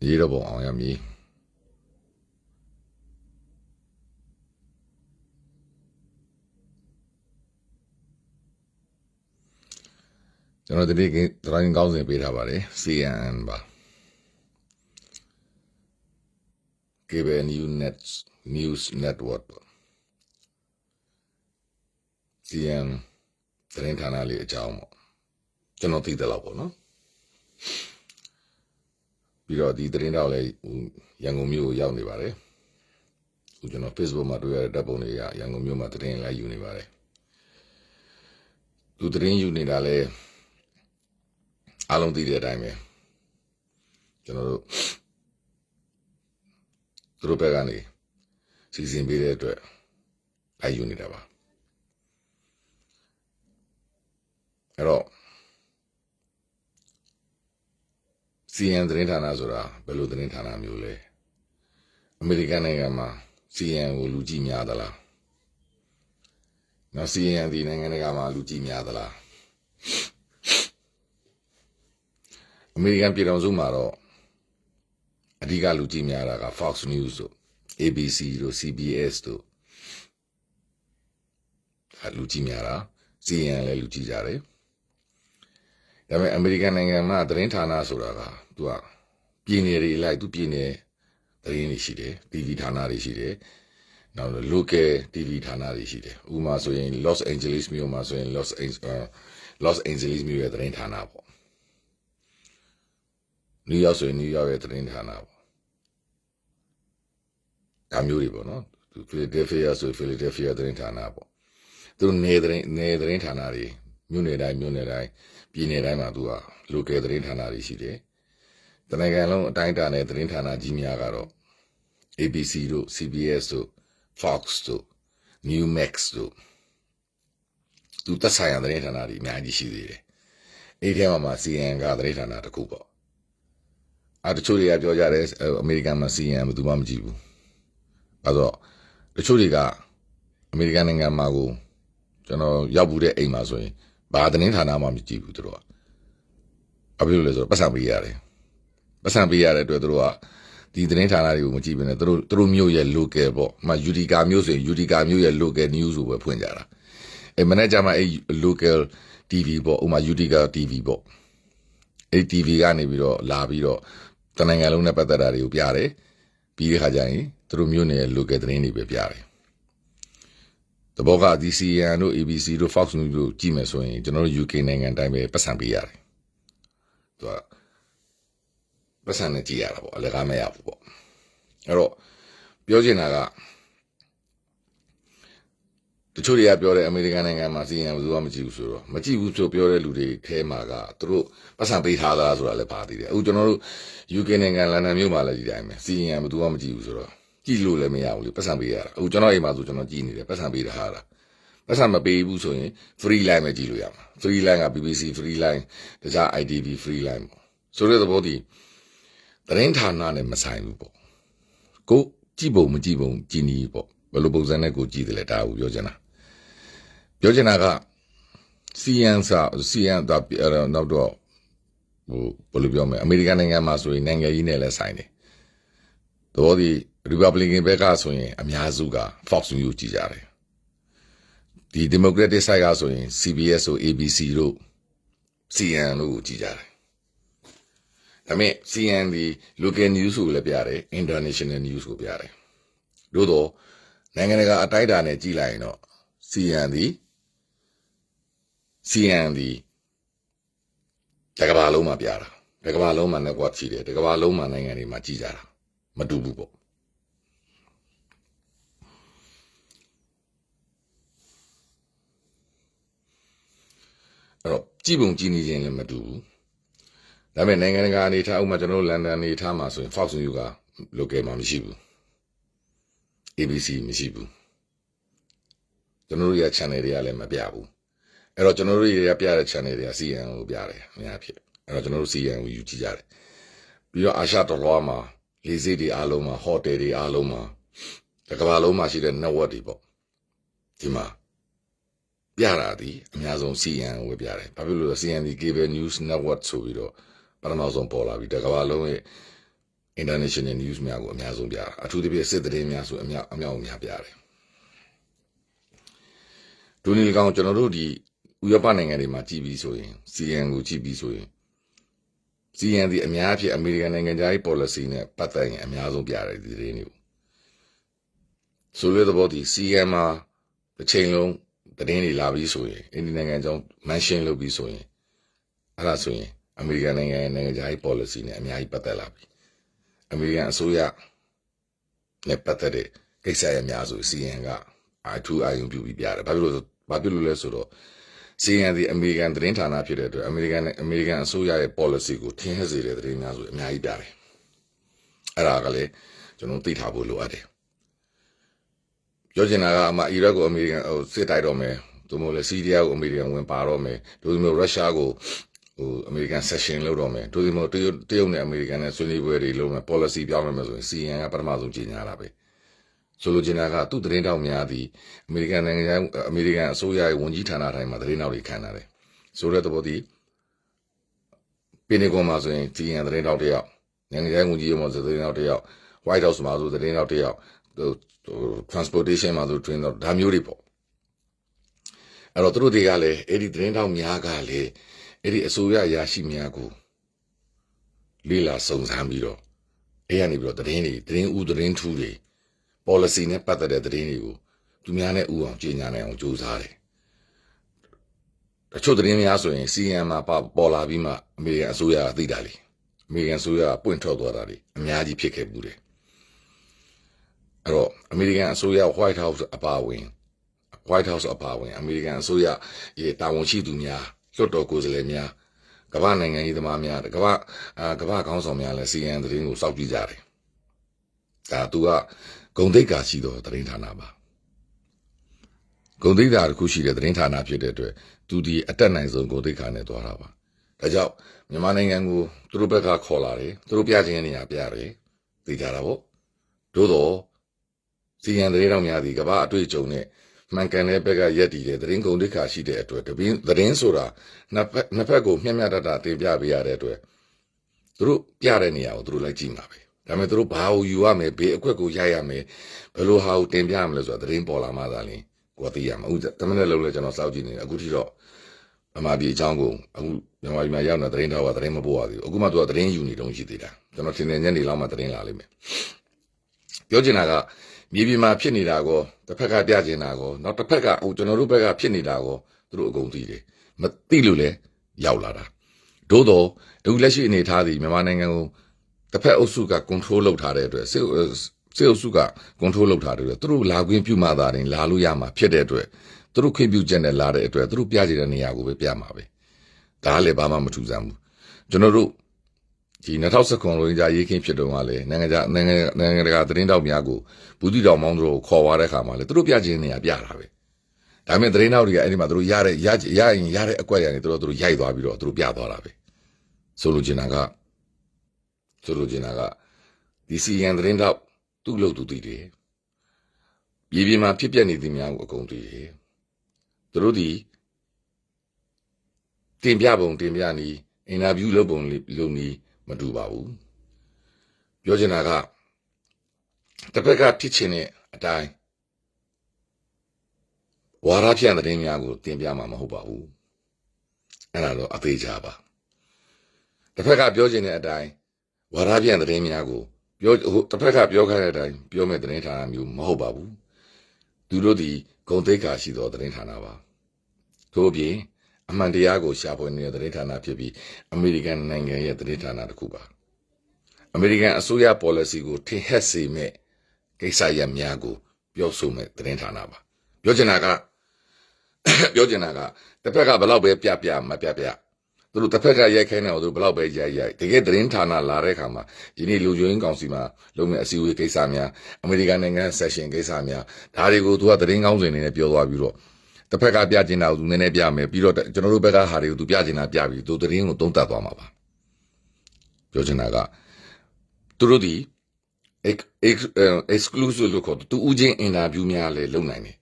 ရေးတော့ပုံအောင်ရမည်ကျွန်တော်ဒီနေ့တိုင်းကောင်းစဉ်ပေးထားပါတယ် CNN ပါ Cable News Network ပေါ့ CNN သတင်းဌာနလေးအကြောင်းပေါ့ကျွန်တော်သိတယ်လို့ပေါ့နော်ပြီးတော့ဒီသတင်းတောက်လည်းရန်ကုန်မြို့ကိုရောက်နေပါတယ်အခုကျွန်တော် Facebook မှာတွေ့ရတဲ့ဓာတ်ပုံတွေကရန်ကုန်မြို့မှာသတင်းလိုက်ယူနေပါတယ်သူသတင်းယူနေတာလည်းအားလုံးသိတဲ့အတိုင်းပဲကျွန်တော်တို့သူတို့ဘက်ကနေစီစဉ်ပေးတဲ့အတွက်လိုက်ယူနေတာပါအဲ့တော့ CNN သတင်းဌာနဆိုတာဘယ်လိုသတင်းဌာနမျိုးလဲအမေရိကန်နိုင်ငံမှာ CNN ကိုလူကြည့်များသလားနော် CNN ဒီနိုင်ငံတကာမှာလူကြည့်များသလားအမေရိကန်ပြည်ထောင်စုမှာတော့အဓိကလူကြည့်များတာက Fox News တို့ ABC တို့ CBS တို့လူကြည့်များတာ CNN လည်းလူကြည့်ကြတယ်ဒါပေမဲ့အမေရိကန်နိုင်ငံမှာသတင်းဌာနဆိုတာကသူကပြည်နယ်တွေလိုက်သူပြည်နယ်သတင်းတွေရှိတယ် TV ဌာနတွေရှိတယ်နောက် local TV ဌာနတွေရှိတယ်ဥပမာဆိုရင် Los Angeles မြို့မှာဆိုရင် Los Angeles မြို့ရဲ့သတင်းဌာနပေါ့ New York ဆိုရင် New York ရဲ့သတင်းဌာနပေါ့ဒါမျိုးတွေပေါ့နော် Philadelphia ဆိုရင် Philadelphia သတင်းဌာနပေါ့သူနေသတင်းဌာနတွေမြို့နယ်တိုင်းပြည်နယ်တိုင်းမှာသူက local သတင်းဌာနတွေရှိတယ်တနိုင်ငံလုံးအတိုင်းအတာနဲ့သတင်းဌာနကြီးများကတော့ ABC တို့ CBS တို့ Fox တို့ Newsmax တို့သူသက်ဆိုင်ရာသတင်းဌာနတွေအများကြီးရှိသေးတယ်အဲ့ဒီထဲမှာ CNN ကသတင်းဌာနတစ်ခုပေါ့တချို့တွေကပြောကြတယ်အမေရိကန်မှာ CNN ဘယ်သူမှမကြည့်ဘူးအဲ့တော့တချို့တွေကအမေရိကန်နိုင်ငံမှာကိုကျွန်တော်ရောက်ဘူးတဲ့အိမ်မှာဆိုရင်ဘာသတင်းဌာနမှမကြည့်ဘူးသူတို့ကအဖြစ်လို့လဲဆိုတော့ပတ်စံပေးရတယ်ပတ်စံပေးရတဲ့အတွက်သူတို့ကဒီသတင်းဌာနတွေကိုမကြည့်ဘဲနဲ့သူတို့မျိုးရဲ့ local ပေါ့ဥပမာ Utica မျိုးဆိုရင် Utica မျိုးရဲ့ local news ကိုပဲဖွင့်ကြတာမနေ့ကျမှအဲ့ local TV ပေါ့ဥပမာ Utica TV ပေါ့အဲ့ TV ကနေပြီးတော့လာပြီးတော့တနိုင်ငံလုံးနဲ့ပတ်သက်တာတွေကိုပြတယ်ပြီးတဲ့ခါကျရင်သူတို့မျိုးနယ် local သတင်းတွေပဲပြတယ်တဘောကဒီ CNN တို့ ABC တို့ Fox News တို့ကြည့်မယ်ဆိုရင်ကျွန်တော်တို့ UK နိုင်ငံတိုင်းပဲပတ်စံပေးရတယ်သူကပတ်စံနဲ့ကြည့်ရတာပေါ့အလကားမရဘူးပေါ့အဲ့တော့ပြောချင်တာကတချို့တွေကပြောတယ်အမေရိကန်နိုင်ငံမှာ CNN ဘယ်သူမှမကြည့်ဘူးဆိုတော့မကြည့်ဘူးဆိုပြောတဲ့လူတွေထဲမှာကသူတို့ပတ်စံပေးထားတာဆိုတာလည်းပါသေးတယ်အခုကျွန်တော်တို့ UK နိုင်ငံလန်ဒန်မြို့မှာလည်းဒီတိုင်းပဲ CNN ဘယ်သူမှမကြည့်ဘူးဆိုတော့ကြည့်လို့လည်းမရဘူးလေပတ်စံပေးရတာအခုကျွန်တော်အိမ်မှာဆိုကျွန်တော်ကြည့်နေတယ်ပတ်စံပေးထားတာပတ်စံမပေးဘူးဆိုရင် free line ပဲကြည့်လို့ရမှာ free line က BBC free line တခြား ITV free line ပေါ့ဆိုတဲ့သဘောတည်းသတင်းဌာနနဲ့မဆိုင်ဘူးပေါ့ကိုကြည့်ပုံမကြည့်ပုံကြည်နီးပေါ့ဘယ်လိုပုံစံနဲ့ကိုကြည့်တယ်လဲဒါကိုပြောချင်တာက CNN နောက်တော့ဘယ်လိုပြောမလဲအမေရိကန်နိုင်ငံမှာဆိုရင်နိုင်ငံကြီးနဲ့လည်းဆိုင်တယ်သဘောတည်း Republican ဘက်ကဆိုရင်အများစုက Fox News ကြည့်ကြတယ်ဒီ Democratic side ကဆိုရင် CBS တို့ ABC တို့ CNN တို့ကိုကြည့်ကြတယ်ဒါပေမဲ့ CNN ဒီ local news ကိုလည်းပြတယ် international news ကိုပြတယ်သို့တော့နိုင်ငံတကာအတိုင်းအတာနဲ့ကြည့်လိုက်ရင်တော့ CNN ဒီတကမ္ဘာလုံးမှာပြတာတကမ္ဘာလုံးမှာ network ရှိတယ်တကမ္ဘာလုံးမှာနိုင်ငံတွေမှာကြည့်ကြတာမတူဘူးပေါ့အဲ့တော့ကြည့်ပုံကြည့်နေခြင်းလည်းမတူဘူးဒါပေမဲ့နိုင်ငံတကာအနေထားဥပမာကျွန်တော်တို့လန်ဒန်အနေထားမှာဆိုရင် Fox News က local မှာမရှိဘူး ABC မရှိဘူးကျွန်တော်တို့ရဲ့ channel တွေကလည်းမပြဘူးအဲ့တော့ကျွန်တော်တို့ရပြတဲ့ channel တွေက CNN ကိုပြတယ်အများဖြစ်အဲ့တော့ကျွန်တော်တို့ CNN ကိုယူကြည့်ကြတယ်ပြီးတော့အာရှတော်လွှားမှာလေဆိပ်တွေအားလုံးမှာဟိုတယ်တွေအားလုံးမှာတကမ္ဘာလုံးမှာရှိတဲ့ network တွေပေါ့ဒီမှာပြတာဒီအများဆုံး CNN ကိုပြတယ်ဘာဖြစ်လို့လဲ CNN ဒီ Cable News Network ဆိုပြီးတော့ပထမဆုံးပေါ်လာပြီးတကမ္ဘာလုံးရဲ့ international news များကိုအများဆုံးပြတာအထူးသဖြင့်စစ်သတင်းများဆိုအများပြတယ်ဒိုနီလ်ကောင်ကျွန်တော်တို့ဒီဥရောပနိုင်ငံတွေမှာကြည့်ပြီးဆိုရင် CN ကိုကြည့်ပြီးဆိုရင် CN ဒီအများအဖြစ်အမေရိကန်နိုင်ငံသားရေး policy နဲ့ပတ်သက်ရင်အများဆုံးပြတယ်ဒီသတင်းတွေကိုဆိုလိုတဲ့ဘောဒီ CN မှာတစ်ချိန်လုံးသတင်းတွေလာပြီးဆိုရင်အိန္ဒိယနိုင်ငံကြောင့် mention လုပ်ပြီးဆိုရင်အဲ့ဒါဆိုရင်အမေရိကန်နိုင်ငံသားရေး policy နဲ့အများကြီးပတ်သက်လာပြီအမေရိကန်အစိုးရနဲ့ပတ်သက်တဲ့ကိစ္စရများဆို CN ကအထူးအာရုံပြုပြီးပြတယ်ဘာဖြစ်လို့လဲဆိုတော့ CN ဒီအမေရိကန်သတင်းဌာနဖြစ်တဲ့အတွက်အမေရိကန်အစိုးရရဲ့ policy ကိုထင်ဟပ်စေတဲ့သတင်းများဆိုအများကြီးပြတယ်အဲ့ဒါကလည်းကျွန်တော်သိထားဖို့လိုအပ်တယ်ပြောချင်တာကအမှအီရတ်ကိုအမေရိကန်စစ်တိုက်တော့မယ်သူမို့လဲစီးရီးယားကိုအမေရိကန်ဝင်ပါတော့မယ်ဒို့မျိုးရုရှားကိုအမေရိကန် session လုပ်တော့မယ်ဒို့မျိုးတရုတ်နဲ့အမေရိကန်နဲ့ဆွေးနွေးပွဲတွေလုပ်မယ် policy ပြောင်းမယ်ဆိုရင် CN ကပထမဆုံးကြီးညာတာပဲဆိုလိုချင်တာကသူ့သတင်းတောက်များသည်အမေရိကန်နိုင်ငံအမေရိကန်အစိုးရရဲ့ဝန်ကြီးဌာနတိုင်းမှာသတင်းတောက်တွေခံရတယ်ဆိုတဲ့သဘောတည်းပင်နီကွန်မှာဆိုရင် CN သတင်းတောက်တယောက်နိုင်ငံဝန်ကြီးရုံးမှာဆိုသတင်းတောက်တယောက် White House မှာဆိုသတင်းတောက်တယောက်transportation မှာဆိုသတင်းတောက်ဒါမျိုးတွေပေါ့အဲ့တော့သူတို့တွေကလည်းအဲ့ဒီသတင်းတောက်များကလည်းအဲ့ဒီအစိုးရရရှိများကိုလေးလာစုံစမ်းပြီးတော့အဲ့ရနေပြီးတော့သတင်းထူးတွေ policy နဲ့ပတ်သက်တဲ့သတင်းတွေကိုသူများနဲ့ဥအောင်ကြေညာနိုင်အောင်ကြိုးစားတယ်တချို့သတင်းများဆိုရင် CN မှာပေါ်လာပြီးမှအမေရိကန်အစိုးရကသိတာလေအမေရိကန်အစိုးရကပွင့်ထွက်သွားတာလေအများကြီးဖြစ်ခဲ့ဘူးတယ်အဲ့တော့အမေရိကန်အစိုးရ White House အပါအဝင်အမေရိကန်အစိုးရရဲ့တာဝန်ရှိသူများလွှတ်တော်ကိုယ်စားလှယ်များကမ္ဘာနိုင်ငံရေးသမားများကမ္ဘာခေါင်းဆောင်များလည်း CN သတင်းကိုစောင့်ကြည့်ကြတယ်ဒါသူကဂုံတိတ်ကာရှိသောသတင်းဌာနပါဂုံတိတ်ကာတစ်ခုရှိတဲ့သတင်းဌာနဖြစ်တဲ့အတွက်သူဒီအတက်နိုင်ဆုံးဂုံတိတ်ကာနဲ့သွားတာပါဒါကြောင့်မြန်မာနိုင်ငံကိုသူတို့ဘက်ကခေါ်လာတယ်သူတို့ပြခြင်းနေရာပြတယ်သိကြတာပေါ့သို့တော့ CN သတင်းတော်များဒီကမ္ဘာအတွေ့အကြုံနဲ့မှန်ကန်တဲ့ဘက်ကရက်တည်တဲ့သတင်းဂုံတိတ်ကာရှိတဲ့အတွက်သတင်းဆိုတာနှစ်ဖက်ကိုမျှမျှတတတင်ပြပေးရတဲ့အတွက်သူတို့ပြတဲ့နေရာကိုသူတို့လိုက်ကြည့်မှာပဲဒါပေမဲ့သူတို့ဘာကိုယူရမယ်ဘေးအကွက်ကိုရိုက်ရမယ်ဘယ်လိုဟာကိုတင်ပြရမလဲဆိုတာသတင်းပေါ်လာမှသာလျှင်ကိုယ်သိရမှာအခုတမန်နဲ့လုံးလဲကျွန်တော်စောင့်ကြည့်နေတယ်အခုထိတော့အမှားပြေအကြောင်းကိုအခုမြန်မာပြည်မှာရောက်နေတဲ့သတင်းတော်ကသတင်းမပို့ရသေးဘူးအခုမှသူကသတင်းယူနေတုန်းရှိသေးတာကျွန်တော်ထင်တယ်ညနေလောက်မှသတင်းလာလိမ့်မယ်ပြောချင်တာကမြေပြင်မှာဖြစ်နေတာကောတစ်ဖက်ကပြချင်တာကောနောက်တစ်ဖက်ကကျွန်တော်တို့ဘက်ကဖြစ်နေတာကောသူတို့အကုန်သိတယ်မသိလို့လဲရောက်လာတာသို့တော့အခုလက်ရှိအနေထားသည်မြန်မာနိုင်ငံကိုတစ်ဖက်အုပ်စုက control လုပ်ထားတဲ့အတွက်စစ်အုပ်စုက control လုပ်ထားတဲ့အတွက်သူတို့လာခွင့်ပြုမှသာရင်လာလို့ရမှာဖြစ်တဲ့အတွက်သူတို့ခွင့်ပြုချက်နဲ့လာတဲ့အတွက်သူတို့ပြချင်တဲ့နေရာကိုပဲပြမှာပဲဒါကလည်းဘာမှမထူးဆန်းဘူးကျွန်တော်တို့ဒီ2019လိုကြာရေးခင်းဖြစ်တော့ကလည်းနိုင်ငံတကာသတင်းတောက်များကိုဘူးတိတော်မောင်းတို့ခေါ်သွားတဲ့ခါမှာလည်းသူတို့ပြချင်တဲ့နေရာပြတာပဲဒါပေမဲ့သတင်းတောက်တွေကအဲ့ဒီမှာသူတို့ရတဲ့အကွက်ရနေသူတို့ရိုက်သွားပြီးတော့သူတို့ပြသွားတာပဲဆိုလိုချင်တာကဒီ CN သတင်းတောက်သူ့လို့သူသိတယ်ပြည်ပြည်မှာဖြစ်ပျက်နေသည်များကိုအကုန်သိတယ်သူတို့ဒီတင်ပြပုံတင်ပြနည်းအင်တာဗျူးလုပ်ပုံလုပ်နည်းမတူပါဘူးပြောချင်တာကတစ်ဖက်ကဖြစ်ချင်တဲ့အတိုင်းဝါရဖြန့်သတင်းများကိုတင်ပြမှာမဟုတ်ပါဘူးအဲ့ဒါတော့အသေးချာပါတစ်ဖက်ကပြောချင်တဲ့အတိုင်းဝါရဖြန့်သတင်းများကိုတစ်ဖက်ကပြောခိုင်းတဲ့အတိုင်းပြောမဲ့သတင်းဌာနမျိုးမဟုတ်ပါဘူးသူတို့ဒီဂုံတိတ်ခါရှိသောသတင်းဌာနပါထို့အပြင်အမှန်တရားကိုရှာဖွေနေတဲ့သတင်းဌာနဖြစ်ပြီးအမေရိကန်နိုင်ငံရဲ့သတင်းဌာနတစ်ခုပါအမေရိကန်အစိုးရ policy ကိုထင်ဟပ်စေမဲ့ကိစ္စရပ်များကိုပြောဆိုမဲ့သတင်းဌာနပါပြောချင်တာကတစ်ဖက်ကဘလောက်ပဲပြမပြသူတို့တစ်ဖက်ကရိုက်ခိုင်းတယ်သူတို့ဘလောက်ပဲရိုက်တကယ်သတင်းဌာနလာတဲ့အခါမှာဒီနေ့လူကျွင်းကောင်စီမှာလုပ်မဲ့အစည်းအဝေးကိစ္စများအမေရိကန်နိုင်ငံ session ကိစ္စများဒါတွေကိုသူကသတင်းကောင်းစင်နေနဲ့ပြောသွားပြီးတော့တစ်ဖက်ကပြချင်တာကိုသူနည်းနည်းပြမယ်ပြီးတော့ကျွန်တော်တို့ဘက်ကဟာတွေကိုသူပြချင်တာပြပြီးသူသတင်းကိုသုံးသပ်သွားမှာပါပြောချင်တာကသူတို့ဒီ exclusive လို့ခေါ်သူဦးချင်းအင်တာဗျူးများလည်းလုပ်နိုင်တယ်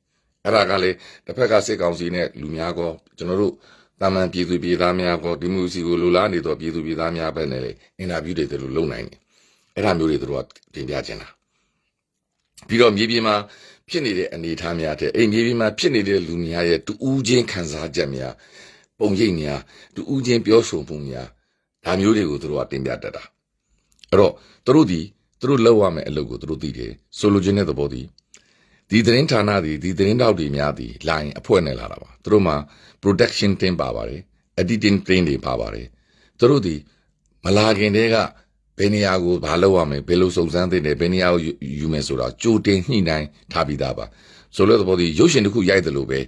အဲ့ဒါကလည်းတစ်ဖက်ကစစ်ကောင်စီနဲ့လူများကောကျွန်တော်တို့တာမန်ပြည်သူပြည်သားများကောဒီမိုကရေစီကိုလိုလားနေတော့ပြည်သူပြည်သားများပဲနဲ့လေအင်တာဗျူးတွေတို့လုပ်နိုင်တယ် အဲ့ဒါမျိုးတွေတို့ကတင်ပြခြင်းတာပြီးတော့မြေပြင်မှာဖြစ်နေတဲ့အနေအထားများတဲ့အိမ်မြေပြင်မှာဖြစ်နေတဲ့လူများရဲ့တူဦးချင်းခံစားချက်များပုံရိပ်များတူဦးချင်းပြောဆိုမှုများဒါမျိုးတွေကိုတို့ကတင်ပြတတ်တာအဲ့တော့တို့လောက်ရမယ်အလုပ်ကိုတို့သိတယ်ဆိုလိုချင်တဲ့သဘောဒီသတင်းဌာနဒီသတင်းတောက်တွေများဒီလိုင်းအဖွဲ့နဲ့လာတာပါတို့မှာ production team ပါပါတယ် editing team တွေပါပါတယ်တို့ဒီမလာခင်တည်းကဘယ်နေရာကိုဘာလုပ်ရမလဲဘယ်လိုစုံစမ်းသင့်တယ်ဘယ်နေရာကိုယူမယ်ဆိုတာကြိုတင်ညှိနှိုင်းထားပြီးသားပါဆိုလို့သဘောဒီရုပ်ရှင်တစ်ခုရိုက်တယ်လို့ပဲ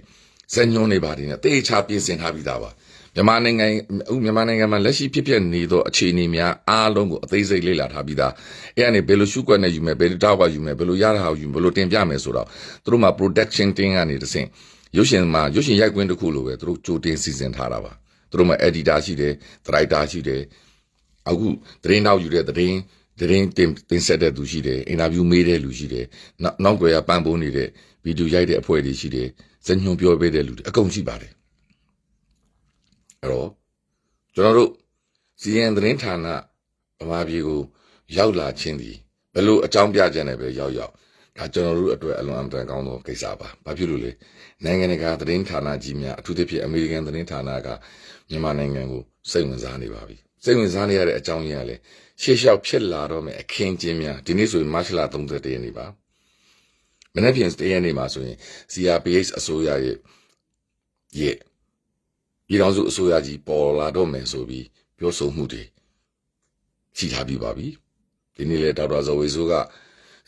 ဇညွန်းနေပါတယ်နဲ့တေချာပြင်ဆင်ထားပြီးသားပါမြန်မာနိုင်ငံမှာလက်ရှိဖြစ်ပျက်နေသောအခြေအနေများအားလုံးကိုအသေးစိတ်လေ့လာထားပြီးသားအဲ့ကနေဘယ်လိုရှုကွက်နဲ့ယူမယ်ဘယ်လိုတောက်ကယူမယ်ဘယ်လိုရတာကိုယူဘယ်လိုတင်ပြမယ်ဆိုတော့သူတို့မှာ production team ကနေတဆင့်ရုပ်ရှင်ရိုက်ကွင်းတစ်ခုလိုပဲသူတို့ကြိုတင်စီစဉ်ထားတာပါသူတို့မှာ editor ရှိတယ် director ရှိတယ်အခုသတင်းနောက်ယူတဲ့သတင်းတင်ဆက်တဲ့သူရှိတယ်အင်တာဗျူးမေးတဲ့လူရှိတယ်နောက်ွယ်ကပံ့ပိုးနေတဲ့ဗီဒီယိုရိုက်တဲ့အဖွဲ့တွေရှိတယ်ဇညွန်ပြောပေးတဲ့လူတွေအကုန်ရှိပါတယ်အဲ့တော့ကျွန်တော်တို့စီရင်သတင်းဌာနဗမာပြည်ကိုရောက်လာခြင်းဒီဘယ်လိုအကြောင်းပြချက်နဲ့ပဲရောက်ဒါကျွန်တော်တို့အတွက်အလွန်အမတန်ကောင်းသောကိစ္စပါဘာဖြစ်လို့လဲနိုင်ငံတကာသတင်းဌာနကြီးများအထူးသဖြင့်အမေရိကန်သတင်းဌာနကမြန်မာနိုင်ငံကိုစိတ်ဝင်စားနေပါပြီစိတ်ဝင်စားနေရတဲ့အကြောင်းရင်းကလည်းရှေ့လျှောက်ဖြစ်လာတော့မယ်အခင်းကျင်းများဒီနေ့ဆိုရင်မတ်လ31ရက်နေ့ပါမနေ့ပြင်1ရက်နေ့မှာဆိုရင် CRPH အစိုးရရဲ့ပြည်ထောင်စုအစိုးရကြီးပေါ်လာတော့မယ်ဆိုပြီးပြောဆိုမှုတွေရှိထားပြီးပါပြီဒီနေ့လေဒေါက်တာဇော်ဝေဆိုးက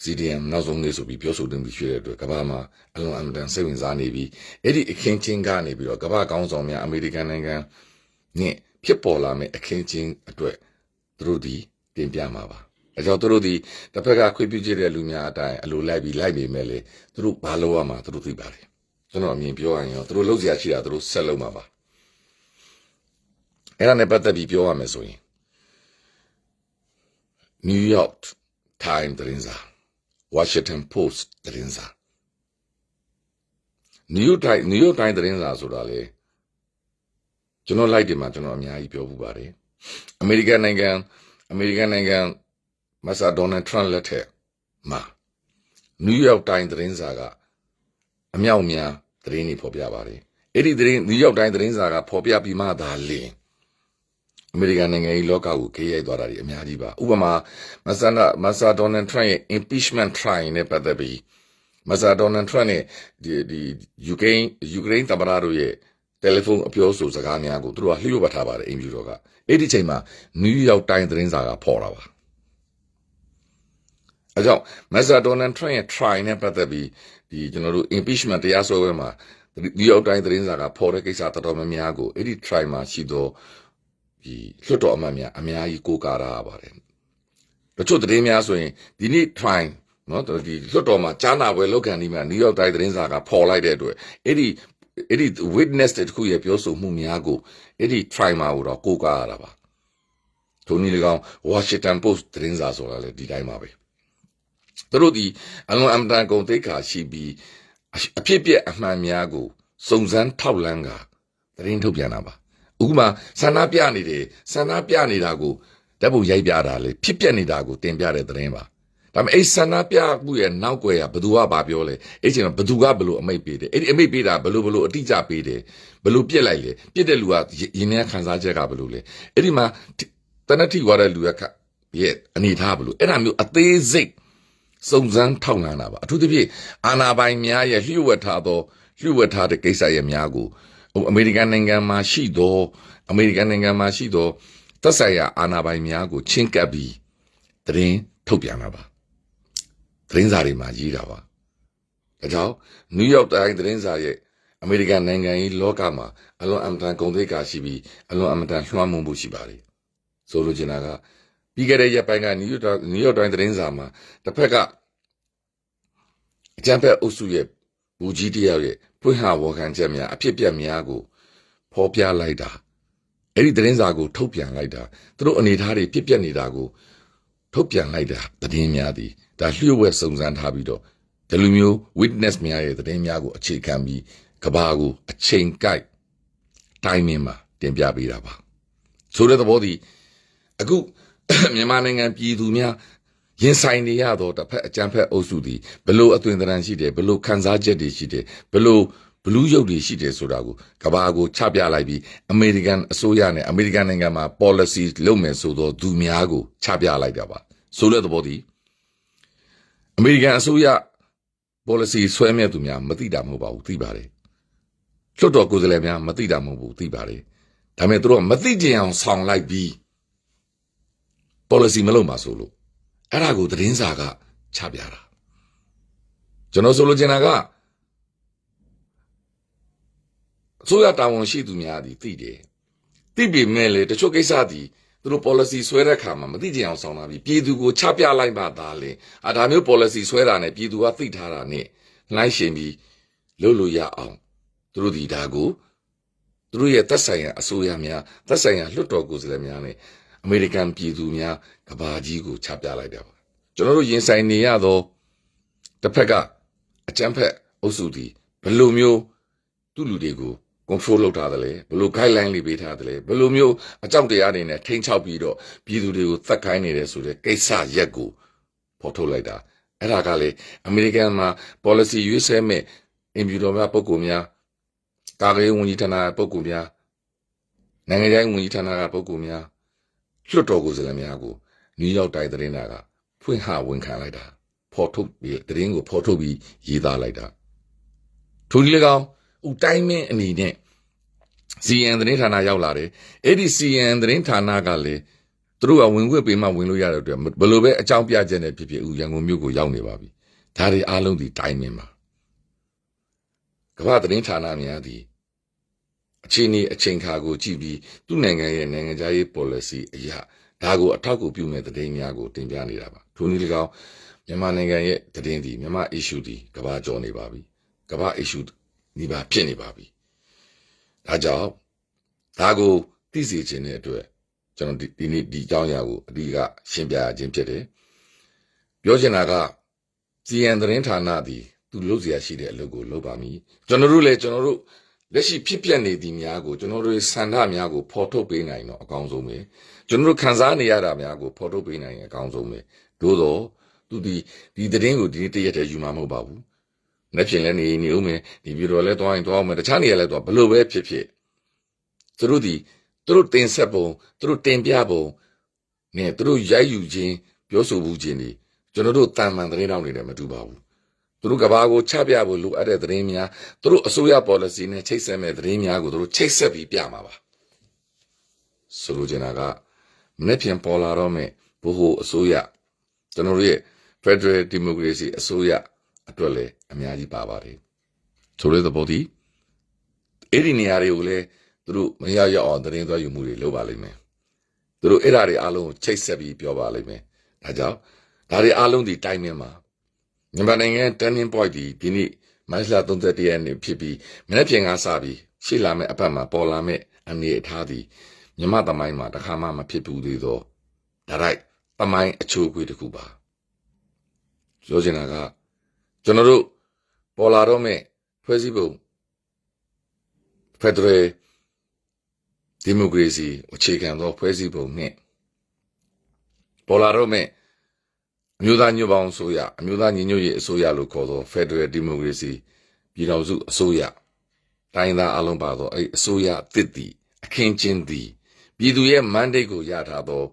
CDM နောက်ဆုံးနေ့ဆိုပြီးပြောဆိုတင်ပြီးဖြစ်တဲ့အတွက်ကမ္ဘာမှာအလွန်အမတန်စိတ်ဝင်စားနေပြီးအဲ့ဒီအခင်းချင်းကနေပြီးတော့ကမ္ဘာကောင်းဆောင်များအမေရိကန်နိုင်ငံနဲ့ဖြစ်ပေါ်လာမယ့်အခင်းချင်းအတွက်သူတို့ဒီတင်ပြမှာပါအဲကြောင့်သူတို့ဒီတစ်ဖက်ကခွင့်ပြုချက်တဲ့လူများအတိုင်းအလိုလိုက်ပြီးလိုက်ပေမဲ့လေသူတို့ဘာလုပ်ရမှာသူတို့သိပါတယ်ကျွန်တော်အမြင်ပြောရရင်ရောသူတို့လုပ်စရာရှိတာသူတို့ဆက်လုပ်မှာပါအဲ့ဒါနဲ့ပတ်သက်ပြီးပြောရမယ်ဆိုရင် New York Times သတင်းစာ Washington Post သတင်းစာ New York Times သတင်းစာဆိုတာလေကျွန်တော်လိုက်တယ်မှာကျွန်တော်အများကြီးပြောဘူးပါတယ်အမေရိကန်နိုင်ငံမဆာဒေါ်နယ်ထရန့်လက်ထက်မှာ New York Times သတင်းစာကအမြောက်များသတင်းတွေဖော်ပြပါတယ်အဲ့ဒီသတင်း New York Times သတင်းစာကဖော်ပြပြီးမှသာလင်အမေရိကန်နိုင်ငံကြီးလောကကိုခေရိုက်သွားတာဒီအများကြီးပါဥပမာမဆာဒေါ်နယ်ထရန့်ရဲ့ impeachment trial နဲ့ပတ်သက်ပြီးမဆာဒေါ်နယ်ထရန့်နဲ့ဒီယူကရိန်းသမ္မတတို့ရဲ့တယ်လီဖုန်းအပြောဆိုစကားများကိုသူတို့ကလျှို့ဝှက်ထားပါတယ်အင်ဖြူတော်ကအဲ့ဒီချိန်မှာ New York Times သတင်းစာကဖော်တာပါအဲကြောင့်မဆာဒေါ်နယ်ထရန့်ရဲ့ trial နဲ့ပတ်သက်ပြီးဒီကျွန်တော်တို့ impeachment တရားစွဲပွဲမှာ New York Times သတင်းစာကဖော်တဲ့ကိစ္စတော်တော်များများကိုအဲ့ဒီ trial မှာရှိတော့ဒီလွှတ်တော်အမတ်များအများကြီးကိုးကားရပါတယ်တချို့သတင်းများဆိုရင်ဒီနေ့ trial နော်ဒီလွှတ်တော်မှာကြားနာပွဲလုပ်ခံဒီမှာ New York Times သတင်းစာကဖော်လိုက်တဲ့အတွက်အဲ့ဒီ witness တခုရဲ့ပြောဆိုမှုများကိုအဲ့ဒီ trial မှာတော့ကိုးကားရတာပါထိုနည်း၎င်း Washington Post သတင်းစာဆိုတာလည်းဒီတိုင်းပါပဲသူတို့ဒီအလွန်အမတန်ကုန်သိက္ခာရှိပြီးအဖြစ်ပြက်အမှန်များကိုစုံစမ်းထောက်လှမ်းကသတင်းထုတ်ပြန်တာပါဥပမာဆန္ဒပြနေတာကိုဓာတ်ပုံရိုက်ပြတာလေဖြစ်ပျက်နေတာကိုတင်ပြတဲ့သတင်းပါဒါပေမဲ့အဲ့ဆန္ဒပြမှုရဲ့နောက်ွယ်ကဘသူကဘာပြောလဲအဲ့ချိန်မှာဘသူကဘလို့အမိတ်ပေးတယ်အဲ့ဒီအမိတ်ပေးတာဘလို့အတိအကျပေးတယ်ဘလို့ပြက်လိုက်လေပြက်တဲ့လူကရင်းနှီးခံစားချက်ကဘလို့လဲအဲ့ဒီမှာတနတိဝါတဲ့လူရဲ့အနေထားဘလို့အဲ့ဒါမျိုးအသေးစိတ်စုံစမ်းထောက်လှမ်းတာပါအထူးသဖြင့်အာဏာပိုင်များရဲ့လျှို့ဝှက်ထားတဲ့ကိစ္စရဲ့များကိုအမေရိကန်နိုင်ငံမှာရှိသောသက်ဆိုင်ရာအာဏာပိုင်များကိုချင်းကပ်ပြီးသတင်းထုတ်ပြန်တာပါသတင်းစာတွေမှာရေးတာပါဒါကြောင့် New York Times သတင်းစာရဲ့အမေရိကန်နိုင်ငံကြီးလောကမှာအလွန်အမတန်ဂုဏ်သိက္ခာရှိပြီးအလွန်အမတန်လွှမ်းမိုးမှုရှိပါတယ်ဆိုလိုချင်တာကပြီးခဲ့တဲ့ရက်ပိုင်းက New York Times သတင်းစာမှာတစ်ဖက်ကအကြမ်းဖက်အုပ်စုရဲ့ဘူကြီးတယောက်ရဲ့ဖွင့်ဟဝေါ်ခံချက်များအဖြစ်ပြက်များကိုဖော်ပြလိုက်တာအဲ့ဒီသတင်းစာကိုထုတ်ပြန်လိုက်တာသူတို့အနေထားတွေဖြစ်ပျက်နေတာကိုထုတ်ပြန်လိုက်တာသတင်းများသည်ဒါလျှို့ဝှက်စုံစမ်းထားပြီးတော့ဒီလိုမျိုး witness များရဲ့သတင်းများကိုအခြေခံပြီးကဘာကိုအချိန်ကိုက်တိုင်းမင်းမှာတင်ပြပေးတာပါဆိုတဲ့သဘောသည်အခုမြန်မာနိုင်ငံပြည်သူများ ရင်ဆိုင်နေရတော့တစ်ဖက်အကြမ်းဖက်အုပ်စုသည်ဘလို့အသွင်သဏ္ဍာန်ရှိတယ်ဘလို့ခံစားချက်တွေရှိတယ်ဘလို့ဘလူးရုပ်တွေရှိတယ်ဆိုတာကိုကဘာကိုချပြလိုက်ပြီးအမေရိကန်အစိုးရနဲ့အမေရိကန်နိုင်ငံမှာ policy လုပ်မယ်ဆိုတော့သူများကိုချပြလိုက်တာပါဆိုတဲ့သဘောတည်းအမေရိကန်အစိုးရ policy ဆွဲမြဲသူများမသိတာမဟုတ်ပါဘူးသိပါတယ်လွတ်တော်ကိုယ်စားလှယ်များမသိတာမဟုတ်ဘူးသိပါတယ်ဒါပေမဲ့သူတို့မသိကြအောင်ဆောင်လိုက်ပြီး policy မလုပ်ပါဆိုလို့အဲ့ဒါကိုသတင်းစာကချပြတာကျွန်တော်ဆိုလိုချင်တာကအစိုးရတာဝန်ရှိသူများသည်သိတယ်သိပေမဲ့လေတချို့ကိစ္စသည်သူတို့ policy ဆွဲတဲ့အခါမှာမသိကြအောင်ဆောင်တာပြီးပြည်သူကိုချပြလိုက်မှသာလေဒါမျိုး policy ဆွဲတာနဲ့ပြည်သူကသိထားတာနဲ့နှိုင်းရှင်ပြီးလုပ်လို့ရအောင်သူတို့ဒီဒါကိုသူတို့ရဲ့သက်ဆိုင်ရာအစိုးရများသက်ဆိုင်ရာလွှတ်တော်ကိုယ်စားလှယ်များနဲ့အမေရိကန်ပြည်သူများကဘာကြီးကိုချပြလိုက်တာပါကျွန်တော်တို့ရင်ဆိုင်နေရတော့တစ်ဖက်ကအကြမ်းဖက်အုပ်စုတီဘယ်လိုမျိုးသူ့လူတွေကို control လုပ်ထားတယ်လေဘယ်လို guideline လေးပေးထားတယ်လေဘယ်လိုမျိုးအကြောက်တရားတွေနဲ့ထိန်းချောက်ပြီးတော့ပြည်သူတွေကိုသတ်ခိုင်းနေတယ်ဆိုတဲ့ကိစ္စရက်ကိုဖော်ထုတ်လိုက်တာအဲ့ဒါကလေအမေရိကန်မှာ policy ရွေးဆဲမဲ့အင်ဖြူတော်များပုဂ္ဂိုလ်များကာကွယ်ရေးဝန်ကြီးဌာနပုဂ္ဂိုလ်များနိုင်ငံခြားရေးဝန်ကြီးဌာနကပုဂ္ဂိုလ်များလွှတ်တော်ကိုယ်စားလှယ်များကိုနယူးယောက်တိုင်းသတင်းကဖွင့်ဟဝန်ခံလိုက်တာဖော်ထုတ်ပြီးသတင်းကိုဖော်ထုတ်ပြီးရေးသားလိုက်တာထိုဒီလေကောင်ဥတိုင်းမင်းအနေနဲ့ CN သတင်းဌာနရောက်လာတယ်အဲ့ဒီ CN သတင်းဌာနကလေသူတို့ကဝင်ခွင့်ပေးမှဝင်လို့ရတဲ့အတွက်ဘယ်လိုပဲအကြောင်းပြချက်နဲ့ဖြစ်ဖြစ်ရန်ကုန်မြို့ကိုရောက်နေပါပြီဒါတွေအားလုံးဒီတိုင်းမင်းပါကမ္ဘာသတင်းဌာနများသည်အချိန်အချိန်ခါကိုကြည့်ပြီးသူ့နိုင်ငံရဲ့နိုင်ငံခြားရေး policy အရာဒါကိုအထောက်အကူပြုမဲ့သတင်းများကိုတင်ပြနေတာပါထိုနည်း၎င်းမြန်မာနိုင်ငံရဲ့သတင်းဒီမြန်မာ issue ဒီကမ္ဘာကျော်နေပါပြီကမ္ဘာ issue ဒီပါဖြစ်နေပါပြီဒါကြောင့်ဒါကိုသိစေခြင်းတဲ့အတွက်ကျွန်တော်ဒီနေ့ဒီအကြောင်းအရာကိုအဓိကရှင်းပြခြင်းဖြစ်တယ်ပြောချင်တာက CN သတင်းဌာနသည်သူလုပ်เสียရှိတဲ့အလုပ်ကိုလုပ်ပါမည်ကျွန်တော်တို့လည်းကျွန်တော်တို့လက်ရှိဖြစ်ပျက်နေသည်များကိုကျွန်တော်တို့ဆန္ဒများကိုဖော်ထုတ်ပေးနိုင်တော့အကောင်းဆုံးပဲကျွန်တော်တို့ခံစားနေရတာများကိုဖော်ထုတ်ပေးနိုင်ရင်အကောင်းဆုံးပဲသို့တော့သူဒီသတင်းကိုဒီတရက်တည်းယူမှာမဟုတ်ပါဘူးလက်ဖြင့်လည်းနေဦးမယ်ဒီပြည်တော်လည်းသွားရင်သွားအောင်မယ်တခြားနေရာလည်းသွားဘလို့ပဲဖြစ်ဖြစ်သူတို့တင်ဆက်ပုံသူတို့တင်ပြပုံနဲ့သူတို့ရိုက်ယူခြင်းပြောဆိုမှုခြင်းတွေကျွန်တော်တို့တာမန်သတင်းတောင်တွေနဲ့မတူပါဘူးသူတို့ကဘာကိုချပြဖို့လိုအပ်တဲ့သတင်းများသူတို့အစိုးရ policy နဲ့ချိတ်ဆက်မဲ့သတင်းများကိုသူတို့ချိတ်ဆက်ပြီးပြမှာပါဆိုလိုချင်တာကမနေ့ပြန်ပေါ်လာတော့မဲ့ဘို့ဟိုအစိုးရကျွန်တော်တို့ရဲ့ Federal Democracy အစိုးရအတွက်လည်းအများကြီးပါပါတယ်ဆိုတဲ့သဘောတည်းအဲ့ဒီနေရာတွေကိုလည်းသူတို့မရရောက်အောင်သတင်းသွားယူမှုတွေလုပ်ပါလိမ့်မယ်သူတို့အဲ့ဓာတွေအားလုံးကိုချိတ်ဆက်ပြီးပြောပါလိမ့်မယ်ဒါကြောင့်ဒါတွေအားလုံးဒီတိုင်းမြင်မှာမြန်မာနိုင်ငံ turning point ဒီနေ့မတ်လ31ရက်နေ့ဖြစ်ပြီးမနေ့ပြန်ကစပြီးရှေ့လာမဲ့အပတ်မှာပေါ်လာမဲ့အနေအထားဒီမြန်မာသမိုင်းမှာတစ်ခါမှမဖြစ်ဘူးသေးတော့ဒါရိုက်သမိုင်းအချိုးအကွေးတစ်ခုပါပြောချင်တာကကျွန်တော်တို့ပေါ်လာတော့မဲ့ဖွဲ့စည်းပုံ Federal Democracy အခြေခံသောဖွဲ့စည်းပုံနဲ့ပေါ်လာတော့မဲ့အမျိုးသားညွတ်ပေါင်းအစိုးရအမျိုးသားညီညွတ်ရေးအစိုးရလို့ခေါ်သော Federal Democracy ပြည်ထောင်စုအစိုးရတိုင်းသားအလုံးပါသောအဲ့အစိုးရအသစ်သည်အခင်းကျင်းသည်ပြည်သူရဲ့ mandate ကိုရထားသော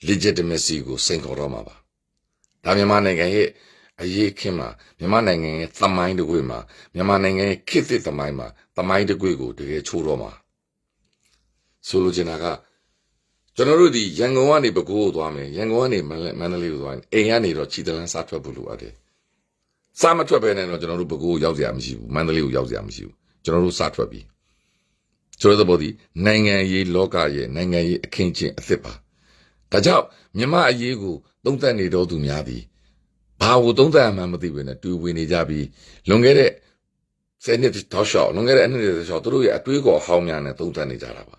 legitimacy ကိုစိန်ခေါ်တော့မှာပါဒါမြန်မာနိုင်ငံရဲ့အရေးခင်းမှာမြန်မာနိုင်ငံရဲ့သမိုင်းတစ်ခွေမှာမြန်မာနိုင်ငံရဲ့ခေတ်သစ်သမိုင်းမှာသမိုင်းတစ်ခွေကိုတကယ်ချိုးတော့မှာဆိုလိုချင်တာကကျွန်တော်တို့ဒီရန်ကုန်ကနေပဲကိုးသွားမယ်ရန်ကုန်ကနေမန္တလေးကိုသွားရင်အိမ်ကနေတော့ခြေတလန်းစားထွက်ဖို့လိုအပ်တယ်စားမထွက်ပဲနဲ့တော့ကျွန်တော်တို့ပဲကိုးရောက်စရာမရှိဘူးမန္တလေးကိုရောက်စရာမရှိဘူးကျွန်တော်တို့စားထွက်ပြီဆိုတဲ့ဘောဒီနိုင်ငံရေးလောကရဲ့နိုင်ငံရေးအခင်းကျင်းအသစ်ပါဒါကြောင့်မြန်မာအရေးကိုသုံးသပ်နေတော်သူများသည်ဘာကိုသုံးသပ်မှမသိဘူးနဲ့တူဝင်နေကြပြီးလွန်ခဲ့တဲ့10နှစ်တောက်လျှောက်လွန်ခဲ့တဲ့အနှစ်တွေတောက်လျှောက်သူတို့ရဲ့အတွေးခေါ်ဟောင်းများနဲ့သုံးသပ်နေကြတာပါ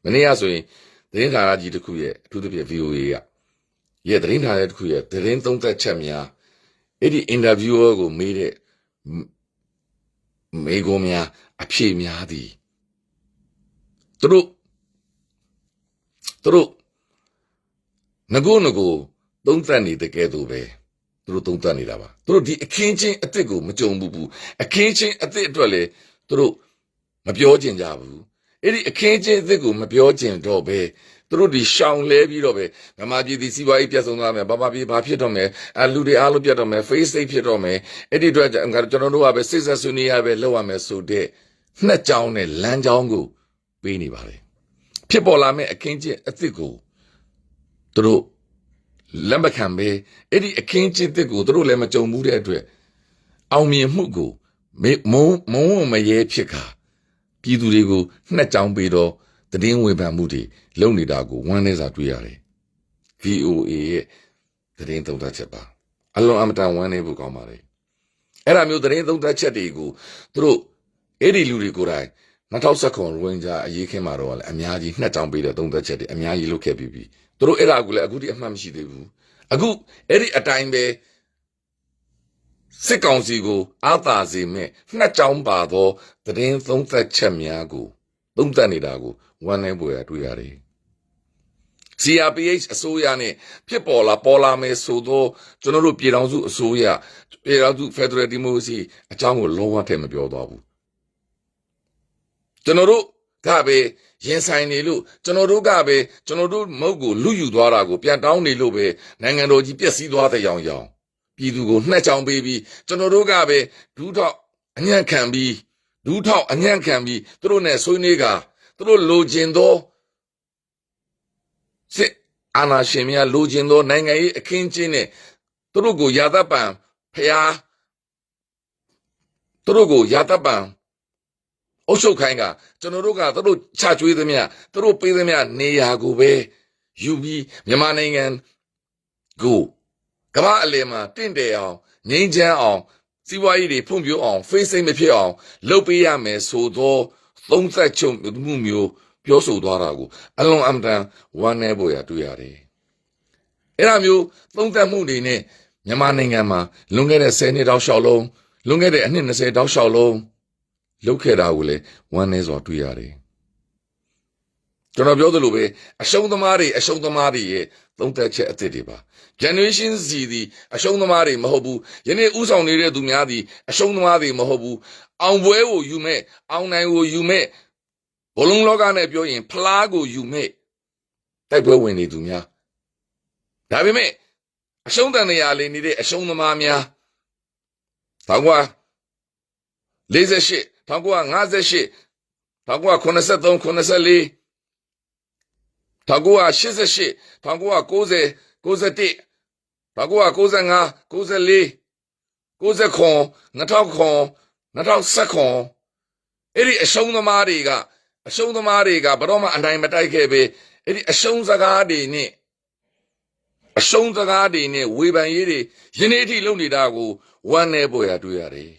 မနေ့ကဆိုရင်သတင်းဌာနကြီးတစ်ခုရဲ့အထူးသဖြင့် VOA ရဲ့သတင်းဌာနတစ်ခုရဲ့သတင်းသုံးသပ်ချက်များအဲ့ဒီ interviewer ကိုမေးတဲ့မေးခွန်းများအဖြေများသည်သူတို့ငကို သုံးသပ်နေတဲ့ကဲတော့ပဲသူတို့သုံးသပ်နေတာပါသူတို့ဒီအခင်းချင်းအစ်စ်ကိုမကြုံဘူးအခင်းချင်းအစ်စ်အတွက်လေသူတို့မပြောကျင်ကြဘူးအဲ့ဒီအခင်းချင်းအစ်စ်ကိုမပြောကျင်တော့ပဲသူတို့ဒီရှောင်လဲပြီးတော့ပဲမြန်မာပြည်ဒီစီးပွားရေးပြတ်ဆုံးသွားမယ်ဘာပြည်ဘာဖြစ်တော့မယ်လူတွေအားလုံးပြတ်တော့မယ် face safe ဖြစ်တော့မယ်အဲ့ဒီအတွက်ကျွန်တော်တို့ကပဲစိတ်ဆက်ဆွေးနွေးရပဲလောက်ရမယ်ဆိုတဲ့နှစ်ကြောင်းနဲ့လမ်းကြောင်းကိုပေးနေပါလေဖြစ်ပေါ်လာမယ့်အခင်းချင်းအစ်စ်ကိုသူတို့လက်မခံပဲအဲ့ဒီအခင်းချင်းတစ်ကိုသူတို့လည်းမကြုံဘူးတဲ့အတွက်အောင်မြင်မှုကိုမုံမရဲဖြစ်ခါပြည်သူတွေကိုနှစ်ကြောင်းပေးတော့တည်င်းဝေဖန်မှုတွေလုံနေတာကိုဝမ်းနည်းစွာတွေ့ရတယ် VOA ရဲ့တည်င်းသုံးသပ်ချက်ပါအလွန်အမတန်ဝမ်းနည်းဖို့ကောင်းပါလေအဲ့ဒါမျိုးတည်င်းသုံးသပ်ချက်တွေကိုသူတို့အဲ့ဒီလူတွေကိုယ်တိုင်2019ရိုဟင်ဂျာအရေးခင်းမှာတော့လည်းအများကြီးနှစ်ကြောင်းပေးတဲ့သုံးသပ်ချက်တွေအများကြီးလုပ်ခဲ့ပြီးပြီသူတို့အဲ့ဒါကိုလည်းအခုထိအမှတ်မရှိသေးဘူးအခုအဲ့ဒီအတိုင်းပဲစစ်ကောင်စီကိုအာသာစေမဲ့နှစ်ကြောင်းပါသောတည်င်းသုံးသပ်ချက်များကိုသုံးသပ်နေတာကိုဝမ်းနည်းပွေရတွေ့ရတယ် CRPH အစိုးရနဲ့ဖြစ်ပေါ်လာမယ်ဆိုတော့ကျွန်တော်တို့ပြည်ထောင်စုအစိုးရပြည်ထောင်စု Federal Democracy အကြောင်းကိုလုံးဝထည့်မပြောတော့ဘူးကျွန်တော်တို့ကပဲရင်ဆိုင်နေလို့ကျွန်တော်တို့ကပဲကျွန်တော်တို့မုတ်ကိုလူယူသွားတာကိုပြန်တောင်းနေလို့ပဲနိုင်ငံတော်ကြီးပျက်စီးသွားတဲ့ရောင်ပြည်သူကိုနှက်ချောင်းပေးပြီးကျွန်တော်တို့ကပဲဒူးထောက်အညံ့ခံပြီးသူတို့နဲ့ဆွေးနွေးကသူတို့လိုချင်သောစစ်အာဏာရှင်များလိုချင်သောနိုင်ငံရေးအခင်းကျင်းနဲ့သူတို့ကိုယာသပံဖျားသူတို့ကိုယာသပံအုပ်ချုပ်ခိုင်းကကျွန်တော်တို့ကသူတို့ချကျွေးသမျှသူတို့ပေးသမျှနေရာကိုပဲယူပြီးမြန်မာနိုင်ငံကိုကမ္ဘာအလယ်မှာတင့်တယ်အောင်ငြိမ်းချမ်းအောင်စီးပွားရေးတွေဖွံ့ဖြိုးအောင် face စိတ်မဖြစ်အောင်လုပ်ပေးရမယ်ဆိုတော့သုံးသက်ချုပ်မှုမျိုးပြောဆိုသွားတာကိုအလွန်အမတန်ဝမ်းနည်းဖို့ရတွေ့ရတယ်အဲ့ဒါမျိုးသုံးသက်မှုတွေနဲ့မြန်မာနိုင်ငံမှာလွန်ခဲ့တဲ့10နှစ်တောက်လျှောက်လုံးလွန်ခဲ့တဲ့အနှစ်20တောက်လျှောက်လုံးလုပ်ခဲ့တာကိုလည်းဝမ်းနည်းစွာတွေ့ရတယ်ကျွန်တော်ပြောသလိုပဲအရှုံးသမားတွေရဲ့သုံးသက်ချက်အသစ်တွေပါ generation Z ဒီအရှုံးသမားတွေမဟုတ်ဘူးယနေ့ဥဆောင်နေတဲ့သူများဒီအရှုံးသမားတွေမဟုတ်ဘူးအောင်ပွဲကိုယူမဲ့အောင်နိုင်ကိုယူမဲ့ဘလုံးလောကနဲ့ပြောရင်ဖလားကိုယူမဲ့တိုက်ပွဲဝင်နေသူများဒါပေမဲ့အရှုံးတန်နေရာလေးနေတဲ့အရှုံးသမားများ1948 1958 1983 84 1988 1990 91 1995 94 90 2000 2010အဲ့ဒီအရှုံးသမားတွေကဘယ်တော့မှအနိုင်မတိုက်ခဲ့ပဲအဲ့ဒီအရှုံးစကားတွေနဲ့ဝေဖန်ရေးတွေယနေ့အထိလုပ်နေတာကိုဝမ်းနည်းပေါ်ရတွေ့ရတယ်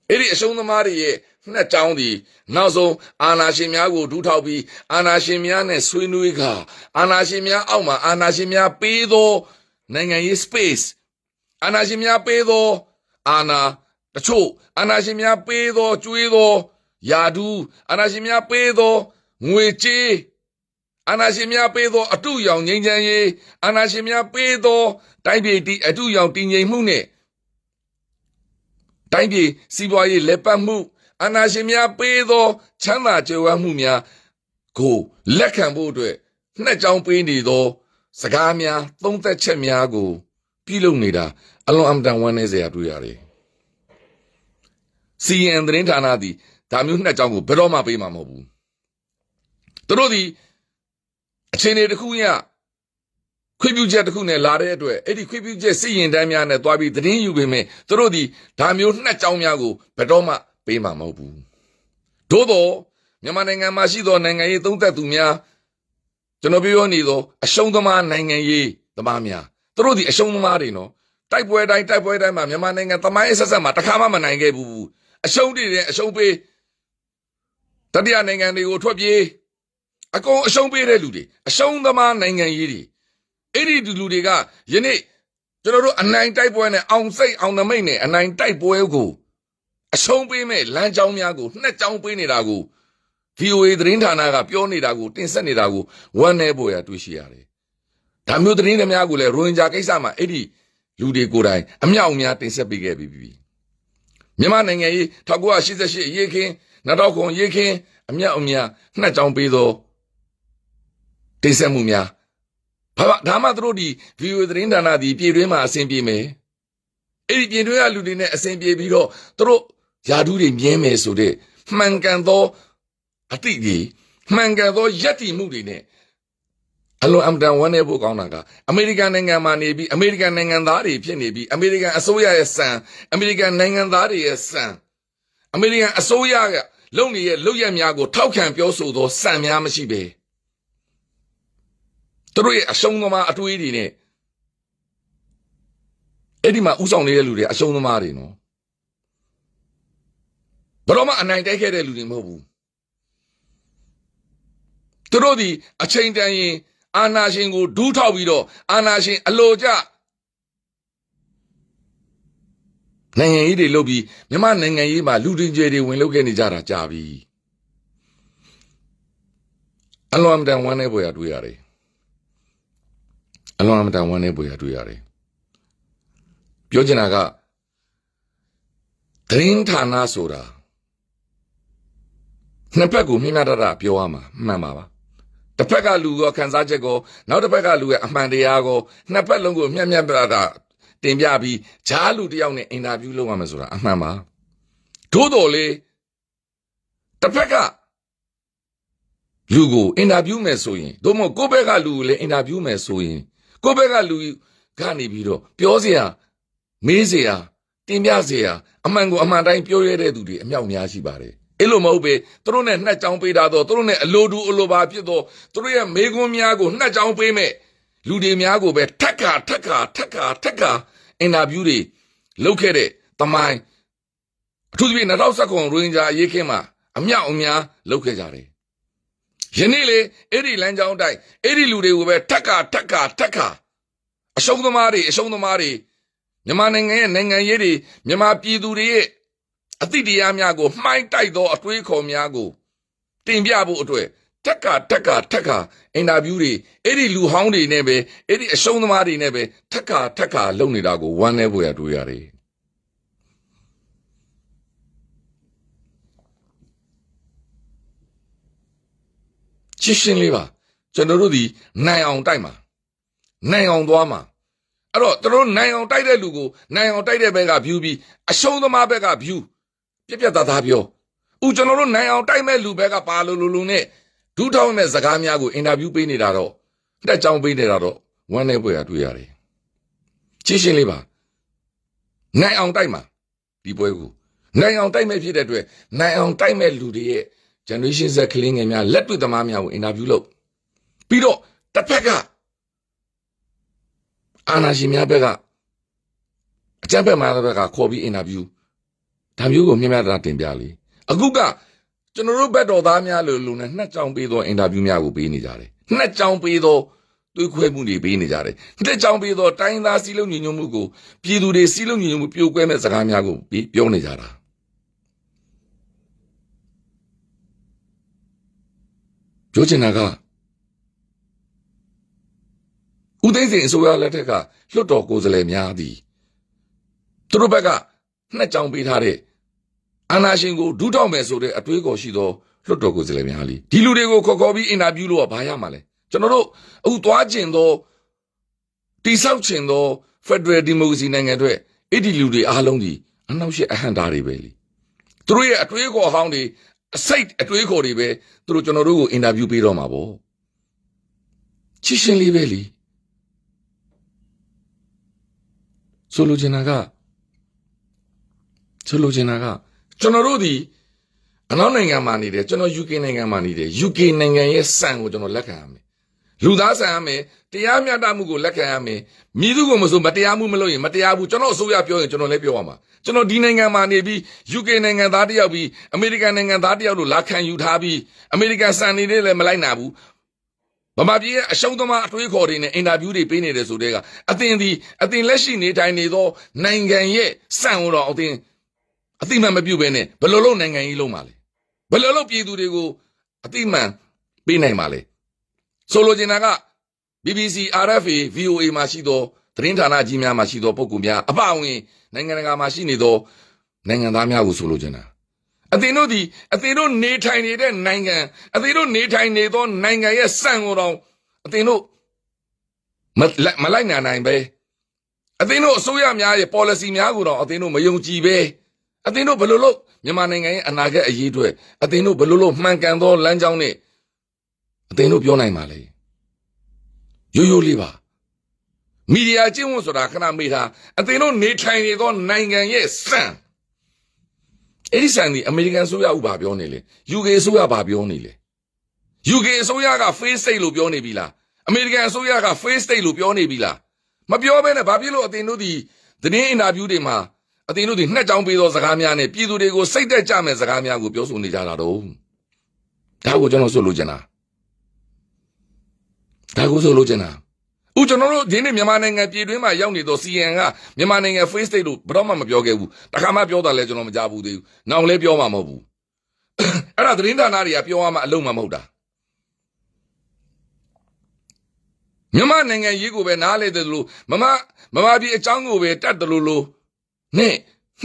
အဲ့ဒီအရှုံးသမားတွေရဲ့နှစ်ကြောင်းဒီနောက်ဆုံးအာဏာရှင်များကိုဒူးထောက်ပြီးအာဏာရှင်များနဲ့ဆွေးနွေးကအာဏာရှင်များအောက်မှာအာဏာရှင်များပေးသောနိုင်ငံရေး space အာဏာရှင်များပေးသောအာဏာတချို့အာဏာရှင်များပေးသောကျွေးသောယာဒူးအာဏာရှင်များပေးသောငွေကြေးအာဏာရှင်များပေးသောအတုရောင်ငြိမ်းချမ်းရေးအာဏာရှင်များပေးသောတိုင်းပြည်အတုရောင်တည်ငြိမ်မှုနဲ့တိုင်းပြည်စီးပွားရေးလက်ပတ်မှုအာဏာရှင်များပေးသောချမ်းသာကြွယ်ဝမှုများကိုလက်ခံဖို့အတွက်နှစ်ကြောင်းပေးနေသောစကားများသုံးသက်ချက်များကိုပြုလုပ်နေတာအလွန်အမတန်ဝမ်းနည်းစရာတွေ့ရတယ်။ CN သတင်းဌာနသည်ဒါမျိုးနှစ်ကြောင်းကိုဘယ်တော့မှပေးမှာမဟုတ်ဘူး။သူတို့သည်အခြေအနေတစ်ခုရခွင့်ပြုချက်တစ်ခုနဲ့လာတဲ့အတွက်အဲ့ဒီခွင့်ပြုချက်စစ်ရင်တန်းများနဲ့တွားပြီးသတင်းယူပေမဲ့သူတို့သည်ဒါမျိုးနှစ်ကြောင်းများကိုဘယ်တော့မှပေးမှာမဟုတ်ဘူး။သို့သောမြန်မာနိုင်ငံမှာရှိသောနိုင်ငံရေးသုံးသက်သူများကျွန်တော်ပြောနေသောအရှုံးသမားနိုင်ငံရေးသမားများသူတို့ဒီအရှုံးသမားတွေနော်တိုက်ပွဲတိုင်းမှာမြန်မာနိုင်ငံသမိုင်းအဆက်ဆက်မှာတစ်ခါမှမနိုင်ခဲ့ဘူးအရှုံးတွေနဲ့အရှုံးပေးတတိယနိုင်ငံတွေကိုထွက်ပြေးအကုန်အရှုံးပေးတဲ့လူတွေအရှုံးသမားနိုင်ငံရေးတွေအဲ့ဒီလူတွေကယနေ့ကျွန်တော်တို့အနိုင်တိုက်ပွဲနဲ့အောင်စိတ်အောင်နမိတ်နဲ့အနိုင်တိုက်ပွဲကိုအရှုံးပေးမဲ့လမ်းကြောင်းများကိုနှစ်ကြောင်းပေးနေတာကို VOA သတင်းဌာနကပြောနေတာကိုတင်ဆက်နေတာကိုဝမ်းနည်းပေါ်ရတွေ့ရှိရတယ် ဒါမျိုးသတင်းတွေများကိုလည်းရိုဟင်ဂျာကိစ္စမှာအဲ့ဒီလူတွေကိုယ်တိုင်အမြောက်အများတင်ဆက်ပေးခဲ့ပြီးမြန်မာနိုင်ငံရေး1988ရေးခင်း2009ရေးခင်းအမြောက်အများနှစ်ကြောင်းပေးသောတင်ဆက်မှုများဒါမှသူတို့ဒီ VO သတင်းဌာနဒီပြည်တွင်းမှာအဆင်ပြေမယ်အဲ့ဒီပြည်တွင်းကလူတွေနဲ့အဆင်ပြေပြီးတော့သူတို့ယာဒူးတွေမြင်းမယ်ဆိုတဲ့မှန်ကန်သောအသည့်တွေမှန်ကန်သောယက်တီမှုတွေနဲ့အလွန်အမတန်ဝမ်းနည်းဖို့ကောင်းတာကအမေရိကန်နိုင်ငံမှာနေပြီးအမေရိကန်နိုင်ငံသားတွေဖြစ်နေပြီးအမေရိကန်အစိုးရရဲ့စံအမေရိကန်နိုင်ငံသားတွေရဲ့စံအမေရိကန်အစိုးရကလုပ်နေတဲ့လုပ်ရက်များကိုထောက်ခံပြောဆိုသောစံများမရှိပဲသူတို့ရဲ့အရှုံးသမားအတွေးတွေနဲ့အဲ့ဒီမှာဥဆောင်နေတဲ့လူတွေအရှုံးသမားတွေနော်ဘယ်တော့မှအနိုင်တိုက်ခဲ့တဲ့လူတွေမဟုတ်ဘူးသူတို့ဒီအချိန်တန်ရင်အာနာရှင်ကိုဒူးထောက်ပြီးတော့အာနာရှင်အလိုကျနိုင်ငံရေးတွေလုပ်ပြီးမြန်မာနိုင်ငံရေးမှာလူတွင်ကျဲတွေဝင်လုပ်ခဲ့နေကြတာကြာပြီအလွန်အမတန်ဝမ်းနည်းပေါ်ရတွေ့ရတယ်အလွန်အမတန်ဝမ်းနည်းပေါ်ရတွေ့ရတယ်ပြောချင်တာကသတင်းဌာနဆိုတာနှစ်ဖက်ကိုမြင်မြတ်တာပြောရမှာမှန်ပါပါတစ်ဖက်ကလူကခန်းစားချက်ကိုနောက်တစ်ဖက်ကလူရဲ့အမှန်တရားကိုနှစ်ဖက်လုံးကိုမျက်မျက်ပြတာတင်ပြပြီးဂျားလူတယောက်နဲ့အင်တာဗျူးလုပ်ရမယ်ဆိုတာအမှန်ပါသို့တော်လေတစ်ဖက်ကလူကိုအင်တာဗျူးမယ်ဆိုရင်တို့မဟုတ်ကိုယ့်ဘက်ကလူကိုလည်းအင်တာဗျူးမယ်ဆိုရင်ကိုယ့်ဘက်ကလူကနေပြီးတော့ပြောစရာမေးစရာတင်ပြစရာအမှန်ကိုအမှန်တိုင်းပြောရတဲ့သူတွေအမြောက်များရှိပါတယ်အဲ့လိုမဟုတ်ပဲသူတို့နဲ့နှစ်ကြောင်းပေးတာတော့သူတို့နဲ့အလိုတူအလိုပါဖြစ်တော့သူတို့ရဲ့မေးခွန်းများကိုနှစ်ကြောင်းပေးမဲ့လူတွေများကိုပဲထက်ခါအင်တာဗျူးတွေလုပ်ခဲ့တဲ့တမိုင်းအထူးသဖြင့်2019ရိုဟင်ဂျာအရေးခင်းမှာအမြောက်အများလုပ်ခဲ့ကြတယ်ယနေ့လေအဲ့ဒီလမ်းကြောင်းတိုင်းအဲ့ဒီလူတွေကိုပဲထက်ခါအရှုံးသမားတွေမြန်မာနိုင်ငံရဲ့နိုင်ငံရေးတွေမြန်မာပြည်သူတွေရဲ့အသည့်တရားများကိုမှိုင်းတိုက်သောအတွေးခေါ်များကိုတင်ပြဖို့အတွက်ထက်ခါအင်တာဗျူးတွေအဲ့ဒီလူဟောင်းတွေနဲ့ပဲအဲ့ဒီအရှုံးသမားတွေနဲ့ပဲထက်ခါလုပ်နေတာကိုဝမ်းနည်းဖို့ရတွေ့ရတယ်ရှင်းလေးပါကျွန်တော်တို့ဒီနိုင်အောင်တိုက်မှာနိုင်အောင်သွားမှာအဲ့တော့တို့နိုင်အောင်တိုက်တဲ့လူကိုနိုင်အောင်တိုက်တဲ့ဘက်က view ပြီးအရှုံးသမားဘက်က view ပြက်သားပြောဥကျွန်တော်တို့နိုင်အောင်တိုက်မဲ့လူဘက်ကပါလို့နဲ့ဒူးထောက်မဲ့စကားများကိုအင်တာဗျူးပေးနေတာတော့တက်ကြောင်ပေးနေတာတော့ဝမ်းနေပွဲရတွေ့ရတယ်ရှင်းလေးပါနိုင်အောင်တိုက်မှာဒီပွဲကိုနိုင်အောင်တိုက်မဲ့ဖြစ်တဲ့အတွက်နိုင်အောင်တိုက်မဲ့လူတွေရဲ့ generation Z ကလေးငယ်များလက်တွေ့သမားများကိုအင်တာဗျူးလုပ်ပြီးတော့တစ်ဖက်ကအာနာရှင်များဘက်ကအကြမ်းဖက်မှာဘက်ကခေါ်ပြီးအင်တာဗျူးဒါမျိုးကိုမြင်မြတ်တာတင်ပြလေအခုကကျွန်တော်တို့ဘက်တော်သားများလို့နဲ့နှစ်ကြောင်ပေးသောအင်တာဗျူးများကိုပေးနေကြတယ်နှစ်ကြောင်ပေးသောတွေးခွဲမှုတွေပေးနေကြတယ်နှစ်ကြောင်ပေးသောတိုင်းသားစီးလုံးညီညွတ်မှုကိုပြည်သူတွေစီးလုံးညီညွတ်မှုပြိုကွဲမဲ့စကားများကိုပြောနေကြတာပြောချင်တာကဦးသိန်းစိန်အစိုးရလက်ထက်ကလွတ်တော်ကိုယ်စားလှယ်များသည်သူတို့ဘက်ကနှစ်ကြောင်ပေးထားတဲ့အာဏာရှင်ကိုဒူးထောက်မယ်ဆိုတဲ့အတွေးခေါ်ရှိသောလွတ်တော်ကိုယ်စားလှယ်များလीဒီလူတွေကိုခေါ်ပြီးအင်တာဗျူးလို့ဘာရမှာလဲကျွန်တော်တို့အခုသွားကျင်သောတိဆောက်ကျင်သော Federal Democracy နိုင်ငံတွေအဲ့ဒီလူတွေအားလုံးဒီအနောက်ရှေ့အဟန့်တာတွေပဲလीသူတို့ရဲ့အတွေးခေါ်ဟောင်းတွေအစိတ်အတွေးခေါ်တွေပဲသူတို့ကျွန်တော်တို့ကိုအင်တာဗျူးပေးတော့မှာပေါ့ရှင်းလေးပဲလीဆိုလိုချင်တာကကျွန်တော်တို့ဒီအနောက်နိုင်ငံမှာနေတယ်ကျွန်တော် UK နိုင်ငံမှာနေတယ် UK နိုင်ငံရဲ့စံကိုကျွန်တော်လက်ခံရမယ်လူသားဆန်ရမယ်တရားမျှတမှုကိုလက်ခံရမယ်မိသူကိုမဆိုမတရားမှုမလုပ်ရင်မတရားဘူးကျွန်တော်အစိုးရပြောရင်ကျွန်တော်လည်းပြောရမှာကျွန်တော်ဒီနိုင်ငံမှာနေပြီး UK နိုင်ငံသားတယောက်ပြီးအမေရိကန်နိုင်ငံသားတယောက်လို့လာခံယူထားပြီးအမေရိကန်စံနေလည်းမလိုက်နိုင်ဘူးဗမာပြည်ရဲ့အရှုံးသမားအတွေးခေါ်တွေနဲ့အင်တာဗျူးတွေပေးနေတယ်ဆိုတဲ့ကအသင်လက်ရှိနေထိုင်နေသောနိုင်ငံရဲ့စံကိုတော့အသိမှန်မပြုတ်ပဲနဲ့ဘယ်လိုလုပ်နိုင်ငံရေးလုံးပါလဲဘယ်လိုလုပ်ပြည်သူတွေကိုအသိမှန်ပေးနိုင်ပါလဲဆိုလိုချင်တာက BBC RFA VOA မှာရှိသောသတင်းဌာနကြီးများမှာရှိသောပုဂ္ဂိုလ်များအပါအဝင်နိုင်ငံတကာမှာရှိနေသောနိုင်ငံသားများကိုဆိုလိုချင်တာအသင်တို့နေထိုင်နေတဲ့နိုင်ငံအသင်တို့နေထိုင်နေသောနိုင်ငံရဲ့စံကိုတော့အသင်တို့မလိုက်နိုင်ပဲအသင်တို့အစိုးရများရဲ့ policy များကိုတော့အသင်တို့မယုံကြည်ပဲအသင်တို့ဘယ်လိုလုပ်မြန်မာနိုင်ငံရဲ့အနာဂတ်အရေးအတွက်အသင်တို့ဘယ်လိုလုပ်မှန်ကန်သောလမ်းကြောင်းနဲ့အသင်တို့ပြောနိုင်ပါလေရိုးရိုးလေးပါမီဒီယာကျင့်ဝတ်ဆိုတာခဏမေ့ထားအသင်တို့နေထိုင်နေသောနိုင်ငံရဲ့စံအဲ့ဒီစံဒီအမေရိကန်အစိုးရဥပပြောနေလေ UK အစိုးရဘာပြောနေလဲ UK အစိုးရက face state လို့ပြောနေပြီလားအမေရိကန်အစိုးရက face state လို့ပြောနေပြီလားမပြောဘဲနဲ့ဘာဖြစ်လို့အသင်တို့ဒီသတင်းအင်တာဗျူးတွေမှာအသင်တို့ဒီနှက်ကြောင်ပေးသောစကားများနဲ့ပြည်သူတွေကိုစိတ်သက်ကြမဲ့စကားများကိုပြောဆိုနေကြတာတော့ဒါကိုကျွန်တော်ဆိုလိုချင်တာဦးကျွန်တော်တို့ဒီနေ့မြန်မာနိုင်ငံပြည်တွင်းမှာရောက်နေသော CN ကမြန်မာနိုင်ငံ face state လို့ဘယ်တော့မှမပြောခဲ့ဘူးတခါမှပြောတာလဲကျွန်တော်မကြားဘူးသေးဘူးနောက်လဲပြောမှာမဟုတ်ဘူးအဲ့ဒါသတင်းဌာနတွေကပြောရမှအလုံးမှမဟုတ်တာမြန်မာနိုင်ငံရေးကိုပဲနားလေတယ်လို့မမပြည်အကြောင်းကိုပဲတတ်တယ်လို့နဲ့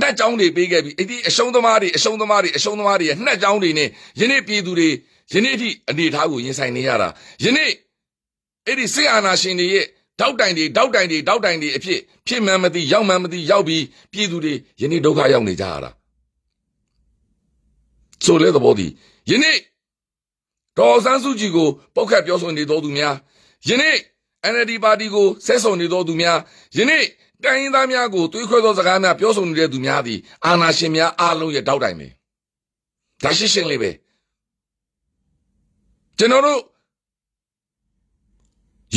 နှက်ကြောင်းတွေပေးခဲ့ပြီးအဲ့ဒီအရှုံးသမားတွေရဲ့နှက်ကြောင်းတွေနဲ့ယနေ့ပြည်သူတွေယနေ့အထိအနေထားကိုရင်ဆိုင်နေရတာယနေ့အဲ့ဒီစစ်အာဏာရှင်တွေရဲ့တောက်တိုင်တွေအဖြစ်မှန်မသိရောက်မှန်မသိရောက်ပြီးပြည်သူတွေယနေ့ဒုက္ခရောက်နေကြရတာဆိုလဲသဘောတည်းယနေ့ဒေါ်စန်းစုကြည်ကိုပုတ်ခတ်ပြောဆိုနေတော်သူများယနေ့ NLD ပါတီကိုဆဲဆုံနေတော်သူများယနေ့တိုင်းရင်းသားများကိုသွေးခွဲသောစကားများပြောဆိုနေတဲ့သူများသည်အာဏာရှင်များအားလုံးရဲ့တောက်တိုင်ပဲဒါရှင်းလေးပဲကျွန်တော်တို့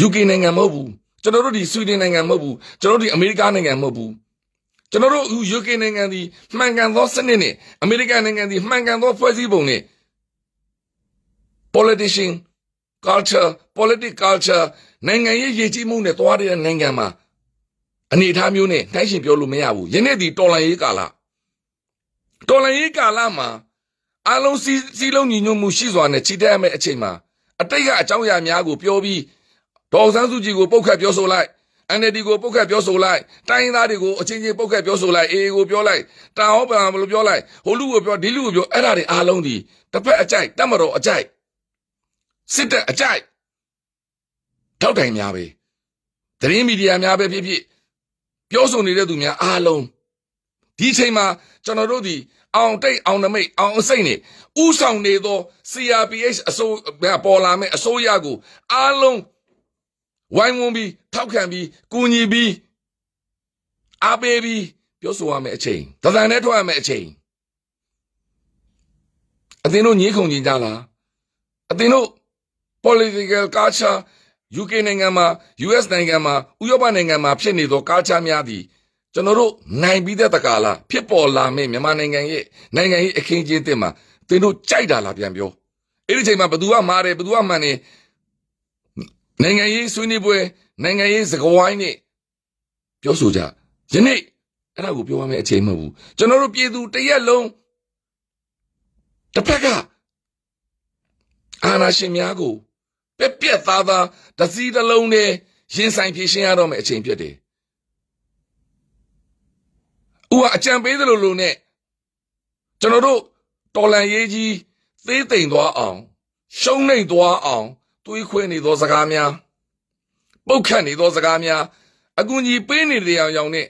UK နိုင်ငံမဟုတ်ဘူးကျွန်တော်တို့ဒီဆွီဒင်နိုင်ငံမဟုတ်ဘူးကျွန်တော်တို့ဒီအမေရိကန်နိုင်ငံမဟုတ်ဘူးကျွန်တော်တို့ UK နိုင်ငံဒီမှန်ကန်သောစနစ်နဲ့အမေရိကန်နိုင်ငံဒီမှန်ကန်သောဖွဲ့စည်းပုံနဲ့ politician political culture နိုင်ငံရေးရည်ကြီးမှုနဲ့တွားတဲ့နိုင်ငံမှာအနေအထားမျိုးနဲ့နှိုင်းယှဉ်ပြောလို့မရဘူးယနေ့ဒီတော်လှန်ရေးကာလမှာအလုံးစီလုံးညီညွတ်မှုရှိစွာနဲ့ချီတက်ရမယ့်အချိန်မှာအတိတ်ကအကြောင်းအရာများကိုပြောပြီးဒေါ်စန်းစုကြည်ကိုပုတ်ခတ်ပြောဆိုလိုက် NLD ကိုပုတ်ခတ်ပြောဆိုလိုက်တိုင်းရင်းသားတွေကိုအချင်းချင်းပုတ်ခတ်ပြောဆိုလိုက် AA ကိုပြောလိုက်တာဟောပံဘယ်လိုပြောလိုက်ဟိုလူကိုပြောဒီလူကိုပြောအဲ့ဒါတွေအားလုံးဒီတစ်ဖက်အကြိုက်တမတော်အကြိုက်စစ်တပ်အကြိုက်ထောက်တိုင်များပဲသတင်းမီဒီယာများပဲဖြစ်ပြောဆိုနေတဲ့သူများအားလုံးဒီအချိန်မှာကျွန်တော်တို့ဒီအောင်တိတ်အောင်နမိတ်အောင်အစိမ့်နေဥဆောင်နေသော CRPH အစိုးရပေါ်လာမဲ့အစိုးရကိုအားလုံးဝိုင်းဝန်းပြီးထောက်ခံပြီးကူညီပြီးအားပေးပြီးပြောဆိုရမယ့်အချိန်သံနဲ့ထွက်ရမယ့်အချိန်အသင်တို့ညှိခုန်ကြကြလားအသင်တို့ political culture UK နိုင်ငံမှာ US နိုင်ငံမှာဥရောပနိုင်ငံမှာဖြစ်နေသော culture များသည်ကျွန်တော်တို့နိုင်ပြီးတဲ့တကာလားဖြစ်ပေါ်လာမယ့်မြန်မာနိုင်ငံရဲ့နိုင်ငံရေးအခင်းအကျင်းအသစ်မှာသင်တို့ကြိုက်တာလားပြန်ပြောအဲ့ဒီချိန်မှာဘသူကမှားတယ်ဘသူကမှန်တယ်နိုင်ငံရေးဆွေးနွေးပွဲနိုင်ငံရေးစကားဝိုင်းနဲ့ပြောဆိုကြယနေ့အဲ့ဒါကိုပြောရမယ့်အချိန်မဟုတ်ဘူးကျွန်တော်တို့ပြည်သူတရက်လုံးတစ်ဖက်ကအာဏာရှင်များကိုပြက်သားတစည်းတစ်လုံးနဲ့ရင်ဆိုင်ဖြေရှင်းရတော့မယ့်အချိန်ဖြစ်တယ်ဥကအကြံပေးသလိုနဲ့ကျွန်တော်တို့တော်လန်ရေးကြီးသေးသိမ်သွားအောင်ရှုံးနှိမ်သွားအောင်တွေးခွဲနေသောစကားများပုတ်ခတ်နေသောစကားများအကူအညီပေးနေတဲ့အောင်နဲ့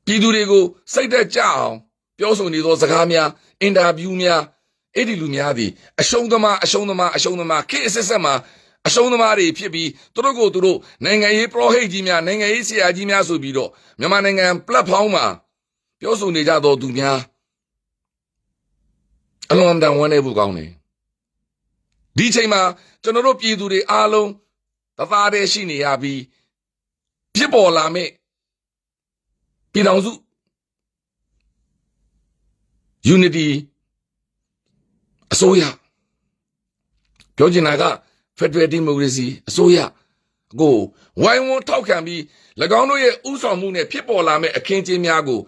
ပြည်သူတွေကိုစိတ်သက်ကြအောင်ပြောဆိုနေသောစကားများအင်တာဗျူးများအဲ့ဒီလူများသည်အရှုံးသမားခေတ်အဆက်မှာအရှုံးသမားတွေဖြစ်ပြီးသူတို့ကိုသူတို့နိုင်ငံရေးပရောဟိတ်ကြီးများနိုင်ငံရေးဆရာကြီးများဆိုပြီးတော့မြန်မာနိုင်ငံ platform မှာပြောဆိုနေကြသောသူများအလွန်တန်ဝမ်းနည်းဖို့ကောင်းတယ်ဒီချိန်မှာကျွန်တော်တို့ပြည်သူတွေအားလုံးသသားတည်းရှိနေရပြီးဖြစ်ပေါ်လာမယ့်ပြည်ထောင်စု unity အစိုးရပြောချင်တာက Federal Democracy အစိုးရကိုဝိုင်းဝန်းထောက်ခံပြီး၎င်းတို့ရဲ့ဥဆောင်မှုနဲ့ဖြစ်ပေါ်လာမယ့်အခင်းအကျင်းများကို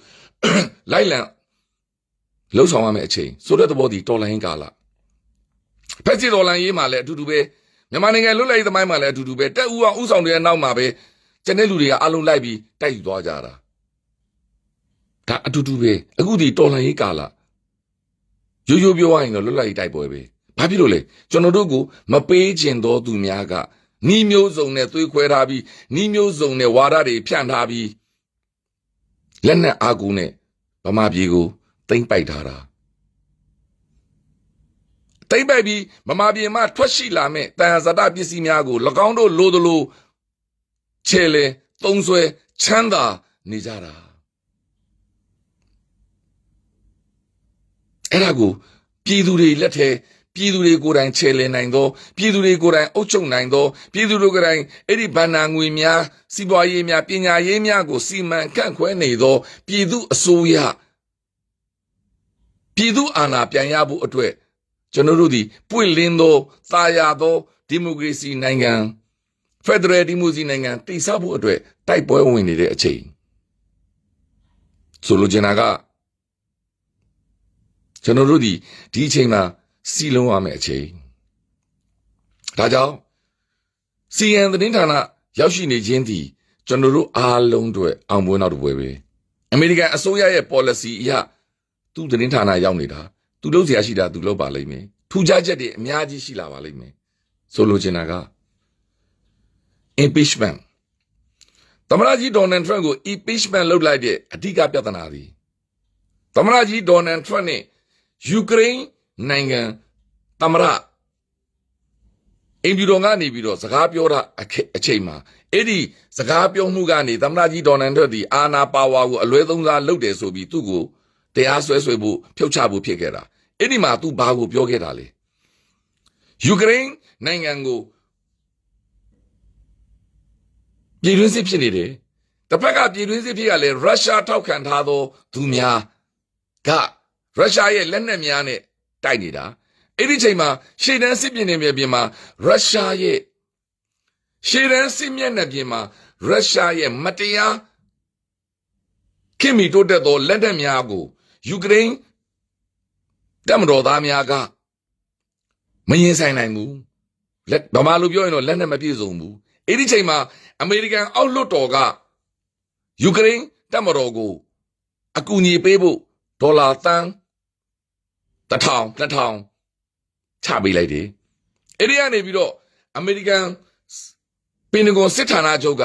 လိုက်လံလှုပ်ဆောင်ရမယ့်အချိန်ဆိုတဲ့သဘောဒီတော်လိုင်းကာလဖက်စီတော်လိုင်းရေးမှာလည်းအတူတူပဲ မြန်မာနိုင်ငံလွတ်လပ်ရေးသမိုင်းမှာလည်းအတူတူပဲတက်ဦးအောင်ဥဆောင်တဲ့နောက်မှာပဲကျန်တဲ့လူတွေကအလုံးလိုက်ပြီးတိုက်ယူသွားကြတာဒါအတူတူပဲအခုဒီတော်လှန်ရေးကာလရိုးရိုးပြောရရင်တော့လွတ်လပ်ရေးတိုက်ပွဲပဲဘာဖြစ်လို့လဲကျွန်တော်တို့ကိုမပေးချင်တော့သူများကနီးမျိုးစုံနဲ့သွေးခွဲထားပြီးနီးမျိုးစုံနဲ့ဝါဒတွေဖြန့်ထားပြီးလက်နက်အားကိုနဲ့ဗမာပြည်ကိုသိမ့်ပိုက်ထားတာသိမ့်ပိုက်ပြီးဗမာပြည်မှာထွက်ရှိလာမဲ့တန်ဇာတပစ္စည်းများကို၎င်းတို့လိုသလိုချဲလေသုံးဆွဲချမ်းသာနေကြတာအဲ့ဒါကိုပြည်သူတွေလက်ထဲပြည်သူတွေကိုယ်တိုင်ချဲလေနိုင်သောပြည်သူတွေကိုယ်တိုင်အုပ်ချုပ်နိုင်သောပြည်သူတွေကိုယ်တိုင်အဲ့ဒီဗန္နာငွေများစီးပွားရေးများပညာရေးများကိုစီမံခန့်ခွဲနေသောပြည်သူအစိုးရပြည်သူအာဏာပြန်ရဖို့အတွက်ကျွန်တော်တို့ဒီပွင့်လင်းသောသာယာသောဒီမိုကရေစီနိုင်ငံဖက်ဒရယ်ဒီမိုကရေစီနိုင်ငံတည်ဆောက်ဖို့အတွက်တိုက်ပွဲဝင်နေတဲ့အချိန်ဆိုလိုချင်တာကကျွန်တော်တို့ဒီအချိန်မှာစီလုံးရမယ့်အချိန်ဒါကြောင့် CN သတင်းဌာနရောက်ရှိနေခြင်းဒီကျွန်တော်တို့အားလုံးအတွက်အောင်ပွဲနောက်တစ်ပွဲပဲအမေရိကန်အစိုးရရဲ့ policy အရသူ့သတင်းဌာနရောက်နေတာသူလုပ်เสียရှိတာသူလုပ်ပါလိမ့်မယ်ထူးခြားချက်တွေအများကြီးရှိလာပါလိမ့်မယ်ဆိုလိုချင်တာက impeachment သမ္မတကြီးဒေါ်နယ်ထရန့်ကို impeachment လုပ်လိုက်တဲ့အဓိကပြဿနာသည်သမ္မတကြီးဒေါ်နယ်ထရန့်နဲ့ယူကရိန်းနိုင်ငံသမ္မတအိမ်ဖြူတော်ကနေပြီးတော့စကားပြောတာအချိန်မှာအဲ့ဒီစကားပြောမှုကနေသမ္မတကြီးဒေါ်နယ်ထရန့်ဒီအာဏာပါဝါကိုအလွဲသုံးစားလုပ်တယ်ဆိုပြီးသူ့ကိုတရားစွဲဖို့ဖြုတ်ချဖို့ဖြစ်ခဲ့တာအဲ့ဒီမှာသူဘာကိုပြောခဲ့တာလဲယူကရိန်းနိုင်ငံကိုပြည်တွင်းစစ်ဖြစ်နေတယ်တစ်ဖက်ကပြည်တွင်းစစ်ဖြစ်ရလဲရုရှားထောက်ခံထားသောသူများကရုရှားရဲ့လက်နက်များနဲ့တိုက်နေတာအဲ့ဒီချိန်မှာရှေ့တန်းစစ်ပြင်နေပြင်မှာရုရှားရဲ့ရှေ့တန်းစစ်မျက်နှာပြင်မှာရုရှားရဲ့မတရားခင်မီတိုးတက်သောလက်နက်များကိုယူကရိန်းတပ်မတော်သားများကမရင်ဆိုင်နိုင်ဘူးဗမာလိုပြောရင်တော့လက်နက်မပြည့်စုံဘူးအဲ့ဒီချိန်မှာအမေရိကန်အောက်လွှတ်တော်ကယူကရိန်းတပ်မတော်ကိုအကူအညီပေးဖို့ဒေါ်လာသန်း1000ချပေးလိုက်တယ်အဲ့ဒီကနေပြီးတော့အမေရိကန်ပင်တဂွန်စစ်ဌာနချုပ်က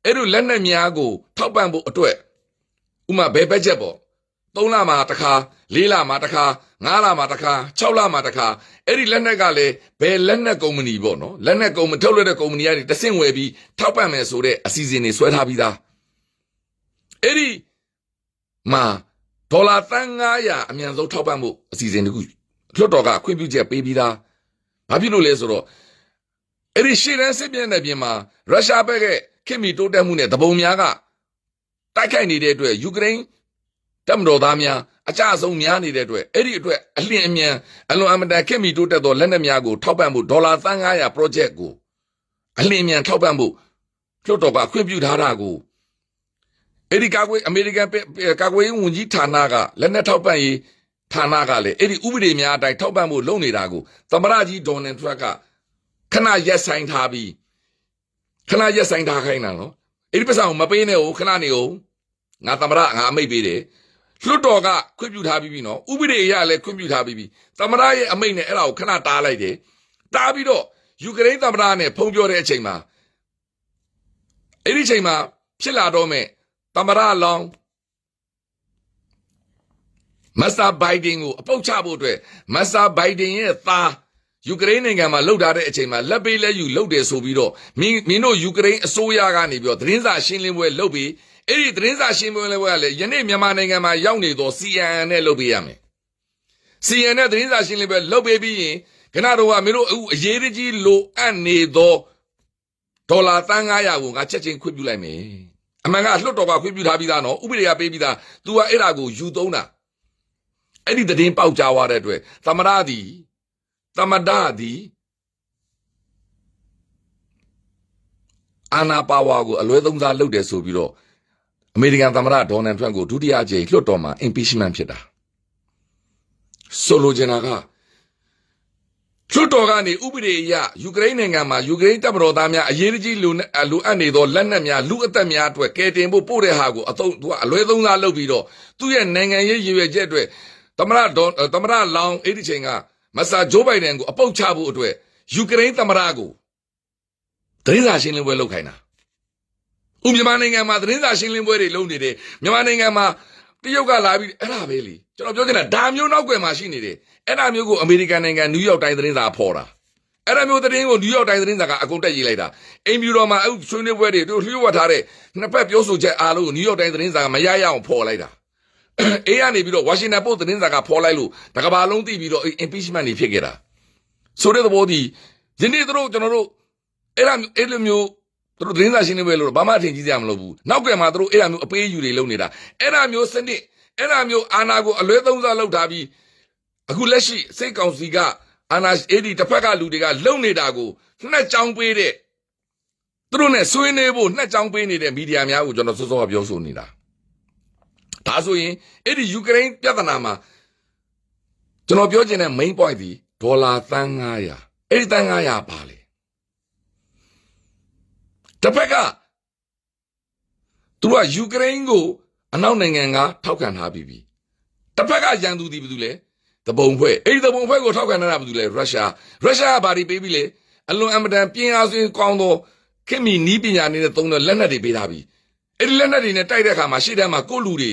အဲ့လိုလက်နက်များကိုထောက်ပံ့ဖို့အတွက်ဥမာဘယ်ဘက်ဂျက်ပေါ့3လမှာတစ်ခါ4လမှာတစ်ခါ5လမှာတစ်ခါ6လမှာတစ်ခါအဲ့ဒီလက်နက်ကလည်းဘယ်လက်နက်ကုမ္ပဏီပေါ့နော်လက်နက်ကုမ္ပဏီထုတ်လွှတ်တဲ့ကုမ္ပဏီကနေတဆင့်ဝယ်ပြီးထောက်ပံ့မယ်ဆိုတဲ့အစီအစဉ်တွေဆွဲထားပြီးသားအဲ့ဒီမှာဒေါ်လာသန်း900အမြန်ဆုံးထောက်ပံ့ဖို့အစီအစဉ်တခုလွှတ်တော်ကခွင့်ပြုချက်ပေးပြီးသားဘာဖြစ်လို့လဲဆိုတော့အဲ့ဒီရှေ့တန်းစစ်မျက်နှာပြင်မှာရုရှားဘက်ကခင်မီတိုးတက်မှုနဲ့တပုံများကတိုက်ခိုက်နေတဲ့အတွက်ယူကရိန်းတပ်မတော်သားများအကြအဆုံးများနေတဲ့အတွက်အဲ့ဒီအတွက်အလင်းအမြန်အလွန်အမတန်ခင်မီတိုးတက်သောလက်နက်များကိုထောက်ပံ့ဖို့ဒေါ်လာသန်း900 project ကိုအလင်းအမြန်ထောက်ပံ့ဖို့လွှတ်တော်ကခွင့်ပြုထားတာကိုအဲ့ဒီအမေရိကန်ကာကွယ်ရေးဝန်ကြီးဌာနကလက်နက်ထောက်ပံ့ရေးဌာနကလည်းအဲ့ဒီဥပဒေများအတိုင်းထောက်ပံ့ဖို့လုပ်နေတာကိုသမ္မတကြီးဒေါ်နယ်ထရန့်ကခဏရက်ဆိုင်ထားပြီးခဏရက်ဆိုင်ထားခိုင်းတာနော်အဲ့ဒီပတ်စံကိုမပေးနဲ့ဟုတ်ခဏနေဟုတ်ငါသမ္မတငါအမိတ်ပေးတယ်လွှတ်တော်ကခွင့်ပြုထားပြီးပြီနော်ဥပဒေအရလည်းခွင့်ပြုထားပြီးပြီသမ္မတရဲ့အမိတ်နဲ့အဲ့ဒါကိုခဏတားလိုက်တယ်တားပြီးတော့ယူကရိန်းသမ္မတနဲ့ဖုံးပြောတဲ့အချိန်မှာအဲ့ဒီအချိန်မှာဖြစ်လာတော့မဲ့သမ္မတလောင်းမစ္စတာဘိုင်ဒင်ကိုအပုတ်ချဖို့အတွက်မစ္စတာဘိုင်ဒင်ရဲ့သားယူကရိန်းနိုင်ငံမှာလှုပ်ထားတဲ့အချိန်မှာလက်ပေးလက်ယူလှုပ်တယ်ဆိုပြီးတော့မင်းတို့ယူကရိန်းအစိုးရကနေပြီးတော့သတင်းစာရှင်းလင်းပွဲလုပ်ပြီးအဲ့ဒီသတင်းစာရှင်းလင်းပွဲကလည်းယနေ့မြန်မာနိုင်ငံမှာရောက်နေသော CNN နဲ့လုပ်ပေးရမယ် CNN နဲ့သတင်းစာရှင်းလင်းပွဲလုပ်ပေးပြီးရင်ခဏတော့ကမင်းတို့အရေးကြီးလိုအပ်နေသောဒေါ်လာသန်း900ကိုငါချက်ချင်းခွင့်ပြုလိုက်မယ်အမှန်ကလွှတ်တော်ကခွင့်ပြုထားပြီးသားနော်ဥပဒေကပေးပြီးသား तू ကအဲ့ဒါကိုယူသုံးတာအဲ့ဒီသတင်းပေါက်ကြားသွားတဲ့အတွက်သမ္မတသည်အာဏာပါဝါကိုအလွဲသုံးစားလုပ်တယ်ဆိုပြီးတော့အမေရိကန်သမ္မတဒေါ်နယ်ထရန့်ကိုဒုတိယအကြိမ်လွှတ်တော်မှာ impeachment ဖြစ်တာဆိုလိုချင်တာက出多干的乌比的呀，乌克兰人干嘛？乌克兰不着他们，一日之路路安尼多，人那面路得面多，改天不补的下个，都来东山路比多，都也人家也以为这对，他们那浪一点钱啊，马上九百年个，包差不多，乌克兰他们那个，等啥心里会路开呢？乌米曼人干嘛？等啥心里会的路你的？米曼人干嘛？第二个拉比，拉比哩，就那表现了，大苗闹鬼嘛心里的。အဲ့ဒါမျိုးကိုအမေရိကန်နိုင်ငံနယူးယောက်တိုင်းသတင်းစာဖော်တာအဲ့ဒါမျိုးသတင်းကိုနယူးယောက်တိုင်းသတင်းစာကအကုန်တက်ရေးလိုက်တာအိမ်ဖြူတော်မှာအဲ့ဆွေးနွေးပွဲတွေသူလျှို့ဝှက်ထားတဲ့နှစ်ဖက်ပြောဆိုချက်အားလုံးကိုနယူးယောက်တိုင်းသတင်းစာကမရရအောင်ဖော်လိုက်တာအေးကနေပြီးတော့ဝါရှင်တန်ပို့သတင်းစာကဖော်လိုက်လို့တကဘာလုံးသိပြီးတော့ impeachment တွေဖြစ်ခဲ့တာဆိုတဲ့သဘောဒီယနေ့တို့ကျွန်တော်တို့အဲ့လိုမျိုးသူတို့သတင်းစာရှင်းနေပဲလို့ဘာမှအထင်ကြီးစရာမလိုဘူးနောက်ကမှသူတို့အဲ့ဒါမျိုးအပေးအယူတွေလုပ်နေတာအဲ့ဒါမျိုးစနစ်အဲ့ဒါမျိုးအာဏာကိုအလွဲသုံးစားလုပ်ထားပြီးအခုလက်ရှိစိတ်ကောင်စီကအာနာအေဒီတစ်ဖက်ကလူတွေကလုံနေတာကိုနှက်ချောင်းပေးတဲ့သူတို့နဲ့ဆွေးနွေးဖို့နှက်ချောင်းပေးနေတဲ့မီဒီယာများကိုကျွန်တော်စောစောကပြောဆိုနေတာဒါဆိုရင်အဲ့ဒီယူကရိန်းပြဿနာမှာကျွန်တော်ပြောချင်တဲ့ main point ဒီဒေါ်လာသန်း900အဲ့ဒီသန်း900ပါလေတစ်ဖက်ကသူကယူကရိန်းကိုအနောက်နိုင်ငံကထောက်ခံထားပြီးပြီတစ်ဖက်ကရန်သူဒီဘယ်သူလဲတပုံဖွဲ့အဲ့ဒီတပုံဖွဲ့ကိုထောက်ခံနေတာဘာလို့လဲရုရှားကဘာတွေပေးပြီးလဲအလွန်အမတန်ပြင်းအားစွင်းကောင်းသောခင်မီနီးပညာနဲ့သုံးတဲ့လက်နက်တွေပေးထားပြီးအဲ့ဒီလက်နက်တွေနဲ့တိုက်တဲ့အခါမှာရှေ့တန်းမှာကိုလူတွေ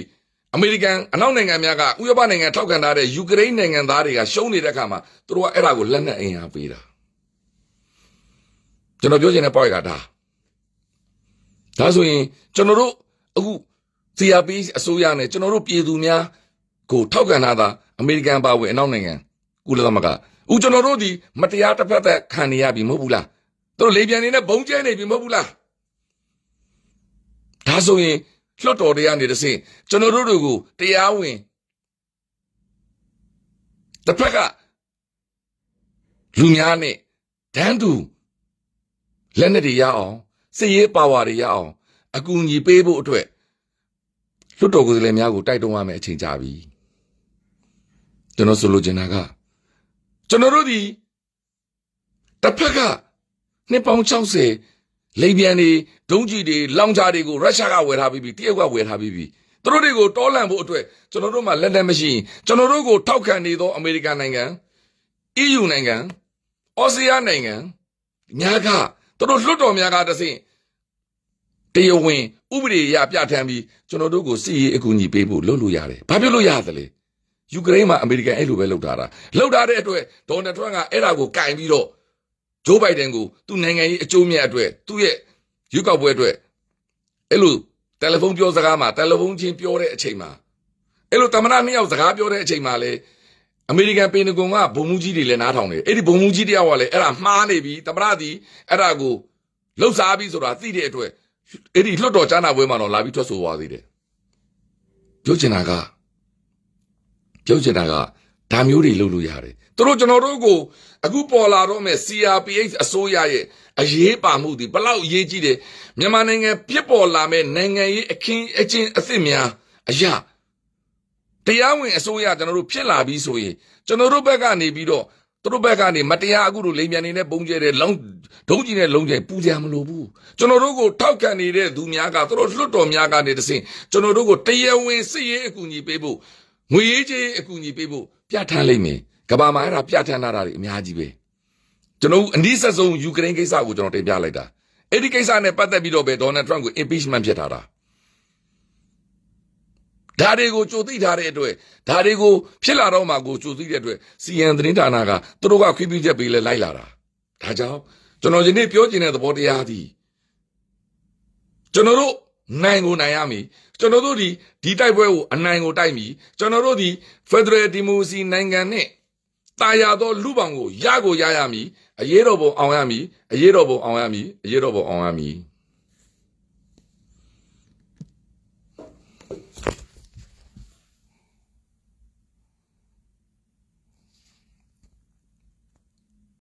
အမေရိကန်အနောက်နိုင်ငံများကဥရောပနိုင်ငံထောက်ခံထားတဲ့ယူကရိန်းနိုင်ငံသားတွေကရှုံးနေတဲ့အခါမှာသူတို့ကအဲ့ဒါကိုလက်နက်အင်အားပေးတာကျွန်တော်ပြောချင်တဲ့ point ကဒါဆိုရင်ကျွန်တော်တို့အခု CRP အစိုးရနဲ့ကျွန်တော်တို့ပြည်သူများကိုထောက်ခံထားတာအမေရိကန်ပါဝင်အနောက်နိုင်ငံကုလသမဂ္ဂဦးကျွန်တော်တို့ဒီမတရားတစ်ဖက်သက်ခံနေရပြီမဟုတ်ဘူးလားသူတို့လေပြန်နေနဲ့ဘုံကျဲနေပြီမဟုတ်ဘူးလားဒါဆိုရင်လွှတ်တော်တွေကနေတဆင့်ကျွန်တော်တို့တွေကိုတရားဝင်တစ်ဖက်ကလူများနဲ့ဒန်းတူလက်နက်တွေရအောင်စစ်ရေးပါဝါတွေရအောင်အကူအညီပေးဖို့အတွက်လွှတ်တော်ကိုယ်စားလှယ်များကိုတိုက်တွန်းရမယ်အချိန်ကြာပြီကျွန်တော်ဆိုလိုချင်တာကကျွန်တော်တို့ဒီတစ်ဖက်ကနှစ်ပေါင်း60လိပြန်တွေဒုံးကြီးတွေလောင်ချာတွေကိုရုရှားကဝယ်ထားပြီးတရုတ်ကဝယ်ထားပြီးသူတို့တွေကိုတောလန့်ဖို့အတွက်ကျွန်တော်တို့မှလက်နက်မရှိရင်ကျွန်တော်တို့ကိုထောက်ခံနေသောအမေရိကန်နိုင်ငံ EU နိုင်ငံဩစတြေးလျနိုင်ငံများကသူတို့လွှတ်တော်များကတဆင့်တရားဝင်ဥပဒေအရပြဋ္ဌာန်းပြီးကျွန်တော်တို့ကိုစစ်ရေးအကူအညီပေးဖို့လုပ်လို့ရတယ်ဘာဖြစ်လို့ရသလဲယူကရိန်းမှာအမေရိကန်အဲ့လိုပဲလုပ်ထားတဲ့အတွက်ဒေါ်နယ်ထရန့်ကအဲ့ဒါကိုကင်ပြီးတော့ဂျိုးဘိုင်ဒန်ကိုသူ့နိုင်ငံရေးအကျိုးမြတ်အတွက်သူ့ရဲ့ရွေးကောက်ပွဲအတွက်အဲ့လိုတယ်လီဖုန်းပြောစကားမှာတယ်လီဖုန်းချင်းပြောတဲ့အချိန်မှာအဲ့လိုသမ္မတနှစ်ယောက်စကားပြောတဲ့အချိန်မှာလေအမေရိကန်ပင်တဂွန်ကဘုံမူကြီးတွေလည်းနားထောင်တယ်အဲ့ဒီဘုံမူကြီးတယောက်ကလည်းအဲ့ဒါမှားနေပြီသမ္မတသည်အဲ့ဒါကိုလှုပ်ရှားပြီးဆိုတာသိတဲ့အတွက်အဲ့ဒီလွှတ်တော်ကြားနာပွဲမှာတော့လာပြီးထွက်ဆိုသွားသေးတယ်ပြောချင်တာကဒါမျိုးတွေလုပ်လို့ရတယ်သူတို့ကျွန်တော်တို့ကိုအခုပေါ်လာတော့မဲ့ CRPH အစိုးရရဲ့အရေးပါမှုဒီဘလောက်အရေးကြီးတယ်မြန်မာနိုင်ငံဖြစ်ပေါ်လာမဲ့နိုင်ငံရေးအခင်းအကျင်းအသစ်များအရာတရားဝင်အစိုးရကျွန်တော်တို့ဖြစ်လာပြီးဆိုရင်ကျွန်တော်တို့ဘက်ကနေပြီးတော့သူတို့ဘက်ကနေမတရားအခုလိုလိမ်ပြန်နေတဲ့ပုံကျဲတဲ့ဒုံးကြီးနဲ့လုံးကျဲပူကြမလို့ဘူးကျွန်တော်တို့ကိုထောက်ခံနေတဲ့သူများကသူတို့လွတ်တော်များကနေတဆင့်ကျွန်တော်တို့ကိုတရားဝင်စစ်ရေးအကူအညီပေးဖို့ငွေရေးကြေးအကူအညီပေးဖို့ပြဋ္ဌာန်းလိုက်မယ်ကဘာမှာအဲ့ဒါပြဋ္ဌာန်းတာတွေအများကြီးပဲကျွန်တော်အနည်းဆက်ဆုံးယူကရိန်းကိစ္စကိုကျွန်တော်တင်ပြလိုက်တာအဲ့ဒီကိစ္စနဲ့ပတ်သက်ပြီးတော့ပဲဒေါ်နယ်ထရန့်ကို impeachment ဖြစ်ထားတာဒါတွေကိုကြိုသိထားတဲ့အတွက်ဒါတွေကိုဖြစ်လာတော့မှကိုကြိုသိတဲ့အတွက် CN သတင်းဌာနကသူတို့ကခွင့်ပြုချက်ပေးလဲလိုက်လာတာဒါကြောင့်ကျွန်တော်ဒီနေ့ပြောချင်တဲ့သဘောတရားသည်ကျွန်တော်တို့နိုင်ကိုနိုင်ရမည်ကျွန်တော်တို့ဒီတိုက်ပွဲကိုအနိုင်ကိုတိုက်မည်ကျွန်တော်တို့ဒီ Federal Democracy နိုင်ငံနဲ့တာယာသောလူပောင်ကိုရရမည်အရေးတော်ပုံအောင်ရမည်